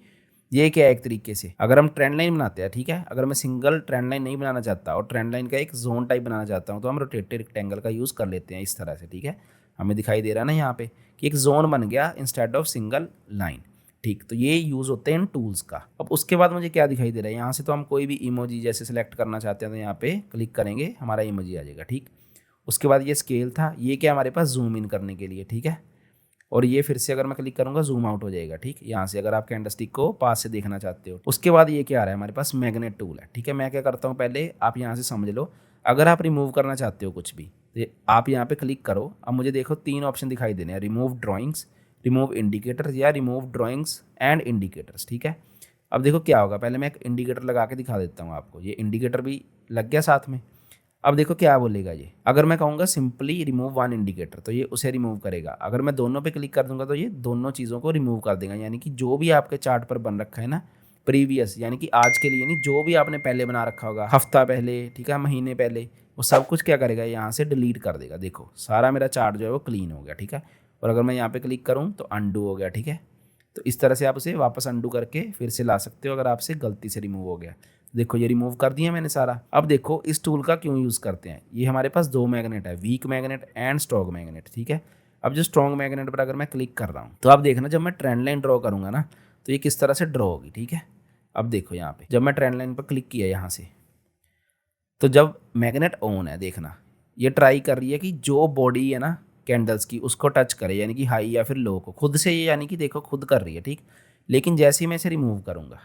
ये क्या है, एक तरीके से अगर हम ट्रेंड लाइन बनाते हैं, ठीक है, अगर मैं सिंगल ट्रेंड लाइन नहीं बनाना चाहता और ट्रेंड लाइन का एक जोन टाइप बनाना चाहता हूँ तो हम रोटेटेड रेक्टेंगल का यूज़ कर लेते हैं इस तरह से, ठीक है। हमें दिखाई दे रहा है ना यहाँ पे कि एक जोन बन गया इंस्टेड ऑफ सिंगल लाइन, ठीक। तो ये यूज़ होते हैं इन टूल्स का। अब उसके बाद मुझे क्या दिखाई दे रहा है, यहाँ से तो हम कोई भी इमोजी जैसे सेलेक्ट करना चाहते हैं तो यहाँ पे क्लिक करेंगे, हमारा इमोजी आ जाएगा, ठीक। उसके बाद ये स्केल था, ये क्या हमारे पास जूम इन करने के लिए, ठीक है। और ये फिर से अगर मैं क्लिक करूंगा जूम आउट हो जाएगा, ठीक, यहाँ से अगर आप कैंडलस्टिक को पास से देखना चाहते हो। उसके बाद ये क्या आ रहा है, हमारे पास मैग्नेट टूल है, ठीक है। मैं क्या करता हूँ, पहले आप यहाँ से समझ लो, अगर आप रिमूव करना चाहते हो कुछ भी तो आप यहाँ पे क्लिक करो। अब मुझे देखो 3 ऑप्शन दिखाई देने हैं, रिमूव ड्राइंग्स, रिमूव इंडिकेटर्स या रिमूव ड्राइंग्स एंड इंडिकेटर्स, ठीक है। अब देखो क्या होगा, पहले मैं एक इंडिकेटर लगा के दिखा देता हूँ आपको, ये इंडिकेटर भी लग गया साथ में। अब देखो क्या बोलेगा ये, अगर मैं कहूँगा सिंपली रिमूव वन इंडिकेटर तो ये उसे रिमूव करेगा। अगर मैं दोनों पे क्लिक कर दूंगा तो ये दोनों चीज़ों को रिमूव कर देगा, यानी कि जो भी आपके चार्ट पर बन रखा है ना प्रीवियस, यानी कि आज के लिए नहीं, जो भी आपने पहले बना रखा होगा, हफ्ता पहले, ठीक है, महीने पहले, वो सब कुछ क्या करेगा, यहाँ से डिलीट कर देगा। देखो सारा मेरा चार्ट जो है वो क्लीन हो गया, ठीक है। और अगर मैं यहाँ पे क्लिक करूँ तो अनडू हो गया, ठीक है। तो इस तरह से आप उसे वापस अनडू करके फिर से ला सकते हो अगर आपसे गलती से रिमूव हो गया। देखो ये रिमूव कर दिया मैंने सारा। अब देखो इस टूल का क्यों यूज़ करते हैं, ये हमारे पास 2 मैग्नेट है, weak magnet and strong magnet, ठीक है। अब जो स्ट्रॉन्ग मैग्नेट पर अगर मैं क्लिक कर रहा हूँ तो आप देखना जब मैं ट्रेंड लाइन ड्रॉ करूँगा ना तो ये किस तरह से ड्रॉ होगी, ठीक है। अब देखो यहाँ पे जब मैं ट्रेंड लाइन पर क्लिक किया यहाँ से, तो जब मैग्नेट ऑन है, देखना ये ट्राई कर रही है कि जो बॉडी है ना कैंडल्स की उसको टच करे, यानी कि हाई या फिर लो को खुद से, ये यानी कि देखो खुद कर रही है, ठीक। लेकिन जैसे ही मैं इसे रिमूव करूँगा,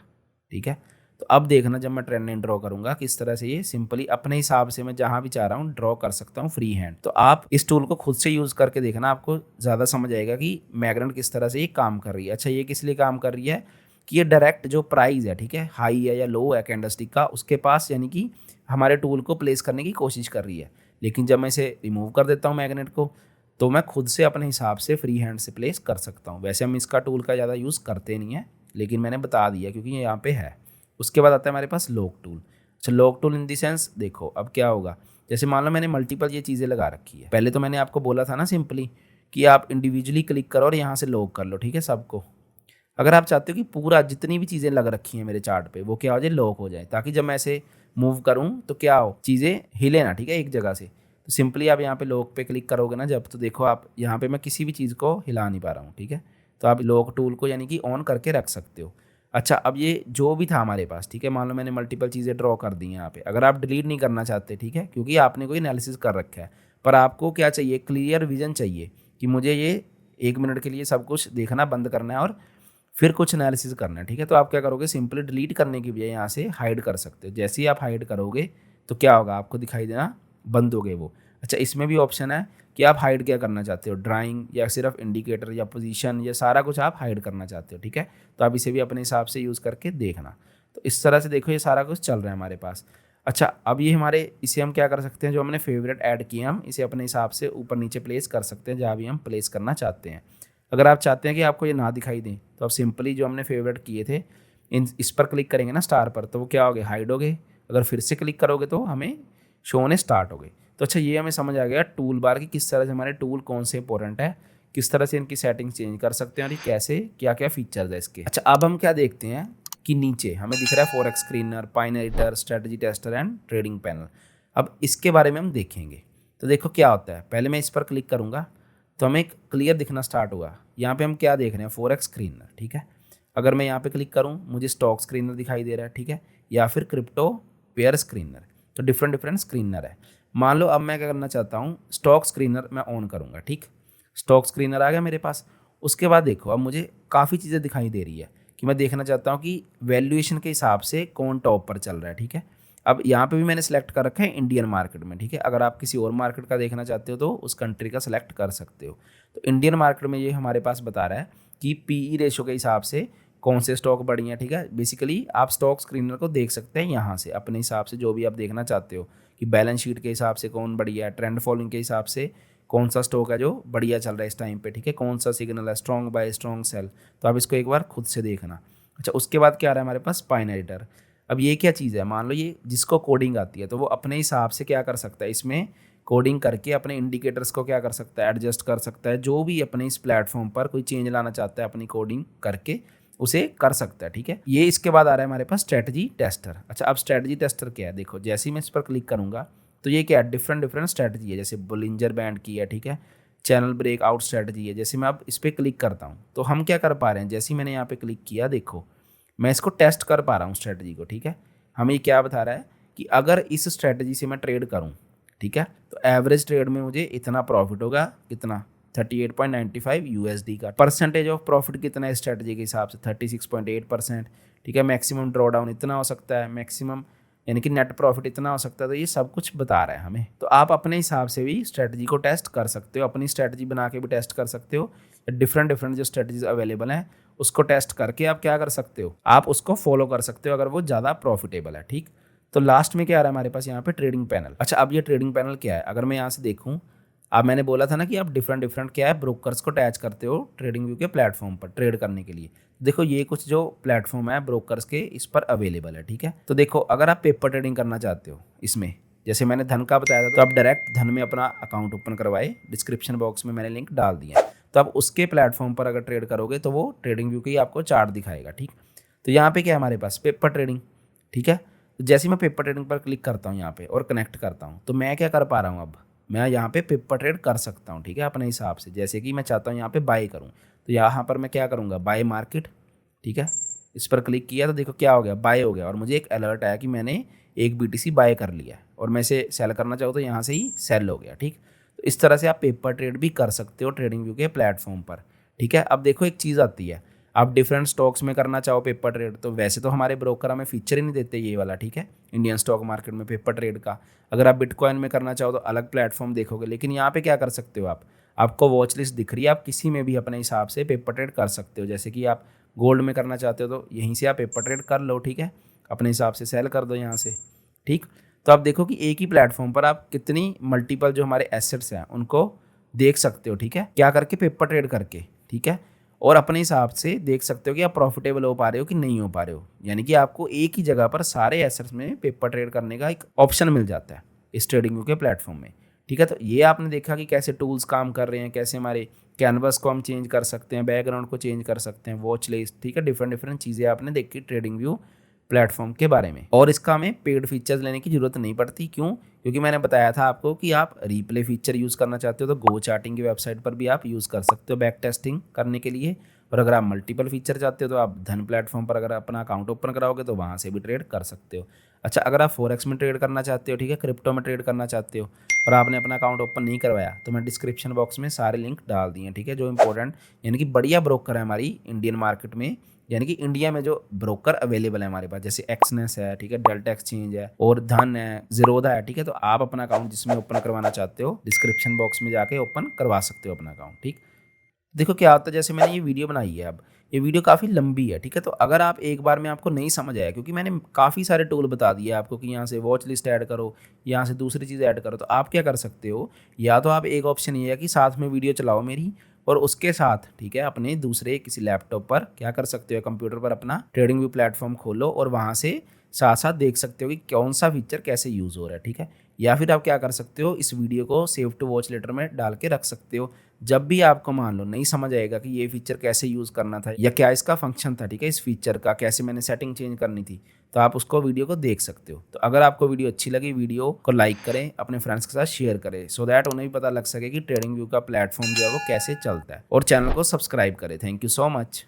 ठीक है, तो अब देखना जब मैं ट्रेंड लाइन ड्रॉ करूँगा किस तरह से ये सिंपली अपने हिसाब से मैं जहाँ भी चाह रहा हूँ ड्रॉ कर सकता हूँ फ्री हैंड। तो आप इस टूल को खुद से यूज़ करके देखना, आपको ज़्यादा समझ आएगा कि मैग्नेट किस तरह से ये काम कर रही है। अच्छा, ये किस लिए काम कर रही है कि ये डायरेक्ट जो प्राइस है, ठीक है, हाई है या लो है कैंडलस्टिक का, उसके पास यानी कि हमारे टूल को प्लेस करने की कोशिश कर रही है। लेकिन जब मैं इसे रिमूव कर देता हूँ मैग्नेट को, तो मैं खुद से अपने हिसाब से फ्री हैंड से प्लेस कर सकता हूँ। वैसे हम इसका टूल का ज़्यादा यूज़ करते नहीं है, लेकिन मैंने बता दिया क्योंकि ये यहाँ पे है। उसके बाद आता है हमारे पास लॉक टूल। अच्छा, lock tool in the sense देखो अब क्या होगा, जैसे मान लो मैंने मल्टीपल ये चीज़ें लगा रखी है। पहले तो मैंने आपको बोला था ना सिंपली कि आप इंडिविजुअली क्लिक करो और यहाँ से लॉक कर लो, ठीक है, सबको। अगर आप चाहते हो कि पूरा जितनी भी चीज़ें लग रखी हैं मेरे चार्ट पे वो क्या हो जाए, लॉक हो जाए, ताकि जब मैं ऐसे मूव करूँ तो क्या हो, चीज़ें हिले ना, ठीक है, एक जगह से। तो सिंपली आप यहाँ पे लॉक पे क्लिक करोगे ना जब, तो देखो आप यहाँ पे मैं किसी भी चीज़ को हिला नहीं पा रहा हूँ, ठीक है। तो आप लॉक टूल को यानी कि ऑन करके रख सकते हो। अच्छा, अब ये जो भी था हमारे पास, ठीक है, मान लो मैंने मल्टीपल चीज़ें ड्रॉ कर दी हैं यहाँ पे, अगर आप डिलीट नहीं करना चाहते, ठीक है, क्योंकि आपने कोई एनालिसिस कर रखा है, पर आपको क्या चाहिए, क्लियर विजन चाहिए कि मुझे ये 1 मिनट के लिए सब कुछ देखना बंद करना है और फिर कुछ एनालिसिस करना है, ठीक है। तो आप क्या करोगे, सिंपली डिलीट करने की बजाय यहाँ से हाइड कर सकते हो। जैसे ही आप हाइड करोगे तो क्या होगा, आपको दिखाई देना बंद हो गए वो। अच्छा, इसमें भी ऑप्शन है कि आप हाइड क्या करना चाहते हो, ड्राइंग या सिर्फ इंडिकेटर या पोजीशन, या सारा कुछ आप हाइड करना चाहते हो, ठीक है। तो आप इसे भी अपने हिसाब से यूज़ करके देखना। तो इस तरह से देखो ये सारा कुछ चल रहा है हमारे पास। अच्छा, अब ये हमारे इसे हम क्या कर सकते हैं, जो हमने फेवरेट ऐड किए हम इसे अपने हिसाब से ऊपर नीचे प्लेस कर सकते हैं जहाँ भी हम प्लेस करना चाहते हैं। अगर आप चाहते हैं कि आपको ये ना दिखाई दें तो आप सिंपली जो हमने फेवरेट किए थे इस पर क्लिक करेंगे ना स्टार पर, तो वो क्या हो गए, हाइड हो गए। अगर फिर से क्लिक करोगे तो हमें शो होने स्टार्ट हो गए। तो अच्छा, ये हमें समझ आ गया टूल बार की किस तरह से हमारे टूल कौन से इंपॉर्टेंट है, किस तरह से इनकी सेटिंग्स चेंज कर सकते हैं और ये कैसे क्या क्या फीचर्स है इसके। अच्छा, अब हम क्या देखते हैं कि नीचे हमें दिख रहा है forex screener, pine editor, strategy tester and trading panel. अब इसके बारे में हम देखेंगे। तो देखो क्या होता है, पहले मैं इस पर क्लिक करूँगा तो हमें एक क्लियर दिखना स्टार्ट हुआ। यहाँ पे हम क्या देख रहे हैं, फॉरेक्स स्क्रीनर, ठीक है। अगर मैं यहाँ पे क्लिक करूँ मुझे स्टॉक स्क्रीनर दिखाई दे रहा है, ठीक है, या फिर क्रिप्टो पेयर स्क्रीनर। तो डिफरेंट डिफरेंट स्क्रीनर है। मान लो अब मैं क्या करना चाहता हूँ, स्टॉक स्क्रीनर मैं ऑन करूँगा, ठीक। स्टॉक स्क्रीनर आ गया मेरे पास। उसके बाद देखो अब मुझे काफ़ी चीज़ें दिखाई दे रही है कि मैं देखना चाहता हूँ कि वैल्यूएशन के हिसाब से कौन टॉप पर चल रहा है, ठीक है। अब यहाँ पे भी मैंने सेलेक्ट कर रखा है इंडियन मार्केट में, ठीक है। अगर आप किसी और मार्केट का देखना चाहते हो तो उस कंट्री का सेलेक्ट कर सकते हो। तो इंडियन मार्केट में ये हमारे पास बता रहा है कि पीई रेशो के हिसाब से कौन से स्टॉक बढ़िया है, ठीक है। बेसिकली आप स्टॉक स्क्रीनर को देख सकते हैं यहाँ से अपने हिसाब से, जो भी आप देखना चाहते हो कि बैलेंस शीट के हिसाब से कौन बढ़िया है, ट्रेंड फॉलोइंग के हिसाब से कौन सा स्टॉक है जो बढ़िया चल रहा है इस टाइम पे, ठीक है, कौन सा सिग्नल है, स्ट्रॉन्ग बाय स्ट्रॉन्ग सेल। तो आप इसको एक बार खुद से देखना। अच्छा, उसके बाद क्या आ रहा है हमारे पास, पाइन एडिटर। अब ये क्या चीज़ है, मान लो ये जिसको कोडिंग आती है तो वो अपने हिसाब से क्या कर सकता है, इसमें कोडिंग करके अपने इंडिकेटर्स को क्या कर सकता है, एडजस्ट कर सकता है। जो भी अपने इस प्लेटफॉर्म पर कोई चेंज लाना चाहता है अपनी कोडिंग करके उसे कर सकता है, ठीक है। ये इसके बाद आ रहा है हमारे पास स्ट्रेटजी टेस्टर। अच्छा, अब स्ट्रेटजी टेस्टर क्या है, देखो जैसे ही मैं इस पर क्लिक करूंगा तो ये क्या है, डिफरेंट डिफरेंट स्ट्रेटजी है। जैसे बोलिंजर बैंड की है, ठीक है, चैनल ब्रेकआउट स्ट्रेटजी है। जैसे मैं अब इस पर क्लिक करता हूँ तो हम क्या कर पा रहे हैं, जैसे ही मैंने यहाँ पे क्लिक किया देखो मैं इसको टेस्ट कर पा रहा हूँ स्ट्रेटजी को, ठीक है। हमें ये क्या बता रहा है कि अगर इस स्ट्रेटजी से मैं ट्रेड करूँ, ठीक है, तो एवरेज ट्रेड में मुझे इतना प्रॉफिट होगा, कितना, 38.95 यूएसडी का। परसेंटेज ऑफ प्रॉफिट कितना है स्ट्रेटजी के हिसाब से, 36.8%, ठीक है। मैक्सिमम ड्रॉडाउन इतना हो सकता है, मैक्सिमम यानी कि नेट प्रॉफिट इतना हो सकता है। तो ये सब कुछ बता रहा है हमें। तो आप अपने हिसाब से भी स्ट्रेटजी को टेस्ट कर सकते हो, अपनी स्ट्रेटजी बना के भी टेस्ट कर सकते हो। डिफरेंट डिफरेंट जो स्ट्रेटजीज अवेलेबल हैं उसको टेस्ट करके आप क्या कर सकते हो, आप उसको फॉलो कर सकते हो अगर वो ज़्यादा प्रॉफिटेबल है, ठीक। तो लास्ट में क्या आ रहा है हमारे पास यहाँ पे, ट्रेडिंग पैनल। अच्छा, अब ये ट्रेडिंग पैनल क्या है, अगर मैं यहाँ से देखूँ, अब मैंने बोला था ना कि आप डिफरेंट डिफरेंट क्या है ब्रोकर्स को अटैच करते हो ट्रेडिंग व्यू के प्लेटफॉर्म पर ट्रेड करने के लिए। देखो ये कुछ जो प्लेटफॉर्म है ब्रोकर्स के इस पर अवेलेबल है, ठीक है। तो देखो अगर आप पेपर ट्रेडिंग करना चाहते हो इसमें, जैसे मैंने धन का बताया था, तो आप डायरेक्ट धन में अपना अकाउंट ओपन करवाए, डिस्क्रिप्शन बॉक्स में मैंने लिंक डाल दिया। तो आप उसके प्लेटफॉर्म पर अगर ट्रेड करोगे तो वो ट्रेडिंग व्यू के ही आपको चार्ट दिखाएगा, ठीक। तो यहाँ पे क्या है हमारे पास, पेपर ट्रेडिंग, ठीक है। तो जैसे मैं पेपर ट्रेडिंग पर क्लिक करता हूँ यहाँ पे और कनेक्ट करता हूँ तो मैं क्या कर पा रहा हूँ, अब मैं यहाँ पे पेपर ट्रेड कर सकता हूँ, ठीक है, अपने हिसाब से। जैसे कि मैं चाहता हूँ यहाँ पे बाय करूँ तो यहाँ पर मैं क्या करूँगा, बाय मार्केट, ठीक है। इस पर क्लिक किया तो देखो क्या हो गया, बाय हो गया और मुझे एक अलर्ट आया कि मैंने एक बीटीसी बाय कर लिया और मैं इसे सेल करना चाहूँ तो यहाँ से ही सेल हो गया, ठीक। तो इस तरह से आप पेपर ट्रेड भी कर सकते हो ट्रेडिंग व्यू के प्लेटफॉर्म पर, ठीक है। अब देखो एक चीज़ आती है, आप डिफरेंट स्टॉक्स में करना चाहो पेपर ट्रेड तो वैसे तो हमारे ब्रोकर हमें फीचर ही नहीं देते ये वाला, ठीक है, इंडियन स्टॉक मार्केट में पेपर ट्रेड का। अगर आप बिटकॉइन में करना चाहो तो अलग प्लेटफॉर्म देखोगे, लेकिन यहाँ पे क्या कर सकते हो आप, आपको वॉच लिस्ट दिख रही है, आप किसी में भी अपने हिसाब से पेपर ट्रेड कर सकते हो। जैसे कि आप गोल्ड में करना चाहते हो तो यहीं से आप पेपर ट्रेड कर लो, ठीक है, अपने हिसाब से सेल कर दो यहाँ से, ठीक। तो आप देखो कि एक ही प्लेटफॉर्म पर आप कितनी मल्टीपल जो हमारे एसेट्स हैं उनको देख सकते हो, ठीक है, क्या करके, पेपर ट्रेड करके, ठीक है। और अपने हिसाब से देख सकते हो कि आप प्रॉफिटेबल हो पा रहे हो कि नहीं हो पा रहे हो। यानी कि आपको एक ही जगह पर सारे एसेट्स में पेपर ट्रेड करने का एक ऑप्शन मिल जाता है इस ट्रेडिंग व्यू के प्लेटफॉर्म में, ठीक है। तो ये आपने देखा कि कैसे टूल्स काम कर रहे हैं, कैसे हमारे कैनवस को हम चेंज कर सकते हैं, बैकग्राउंड को चेंज कर सकते हैं, वॉच लिस्ट, ठीक है, डिफरेंट डिफरेंट चीज़ें आपने देखी ट्रेडिंग व्यू प्लेटफॉर्म के बारे में। और इसका हमें पेड फीचर्स लेने की जरूरत नहीं पड़ती, क्यों, क्योंकि मैंने बताया था आपको कि आप रीप्ले फीचर यूज़ करना चाहते हो तो गो चार्टिंग की वेबसाइट पर भी आप यूज़ कर सकते हो बैक टेस्टिंग करने के लिए। और अगर आप मल्टीपल फीचर चाहते हो तो आप धन प्लेटफॉर्म पर अगर अपना अकाउंट ओपन कराओगे तो वहाँ से भी ट्रेड कर सकते हो। अच्छा, अगर आप फॉरेक्स में ट्रेड करना चाहते हो, ठीक है, क्रिप्टो में ट्रेड करना चाहते हो और आपने अपना अकाउंट ओपन नहीं करवाया तो मैं डिस्क्रिप्शन बॉक्स में सारे लिंक डाल दिए हैं, ठीक है, जो इंपॉर्टेंट यानी कि बढ़िया ब्रोकर है हमारी इंडियन मार्केट में, यानी कि इंडिया में जो ब्रोकर अवेलेबल है हमारे पास, जैसे एक्सनेस है, ठीक है, डेल्टा एक्सचेंज है और धन है, जीरोधा है, ठीक है। तो आप अपना अकाउंट जिसमें ओपन करवाना चाहते हो डिस्क्रिप्शन बॉक्स में जाके ओपन करवा सकते हो अपना अकाउंट, ठीक। देखो क्या होता है, जैसे मैंने ये वीडियो बनाई है, अब ये वीडियो काफ़ी लंबी है, ठीक है। तो अगर आप एक बार में आपको नहीं समझ आया, क्योंकि मैंने काफ़ी सारे टूल बता दिए आपको कि यहाँ से वॉच लिस्ट ऐड करो, यहाँ से दूसरी चीज़ ऐड करो, तो आप क्या कर सकते हो, या तो आप एक ऑप्शन ये है कि साथ में वीडियो चलाओ मेरी और उसके साथ, ठीक है, अपने दूसरे किसी लैपटॉप पर क्या कर सकते हो, कंप्यूटर पर अपना ट्रेडिंग व्यू प्लेटफॉर्म खोलो और वहाँ से साथ साथ देख सकते हो कि कौन सा फीचर कैसे यूज़ हो रहा है, ठीक है। या फिर आप क्या कर सकते हो, इस वीडियो को सेव टू वॉच लेटर में डाल के रख सकते हो। जब भी आपको मान लो नहीं समझ आएगा कि ये फीचर कैसे यूज़ करना था या क्या इसका फंक्शन था, ठीक है, इस फीचर का कैसे मैंने सेटिंग चेंज करनी थी, तो आप उसको वीडियो को देख सकते हो। तो अगर आपको वीडियो अच्छी लगी, वीडियो को लाइक करें, अपने फ्रेंड्स के साथ शेयर करें, सो दैट उन्हें भी पता लग सके कि ट्रेडिंग व्यू का प्लेटफॉर्म जो है वो कैसे चलता है, और चैनल को सब्सक्राइब करें। Thank you so much.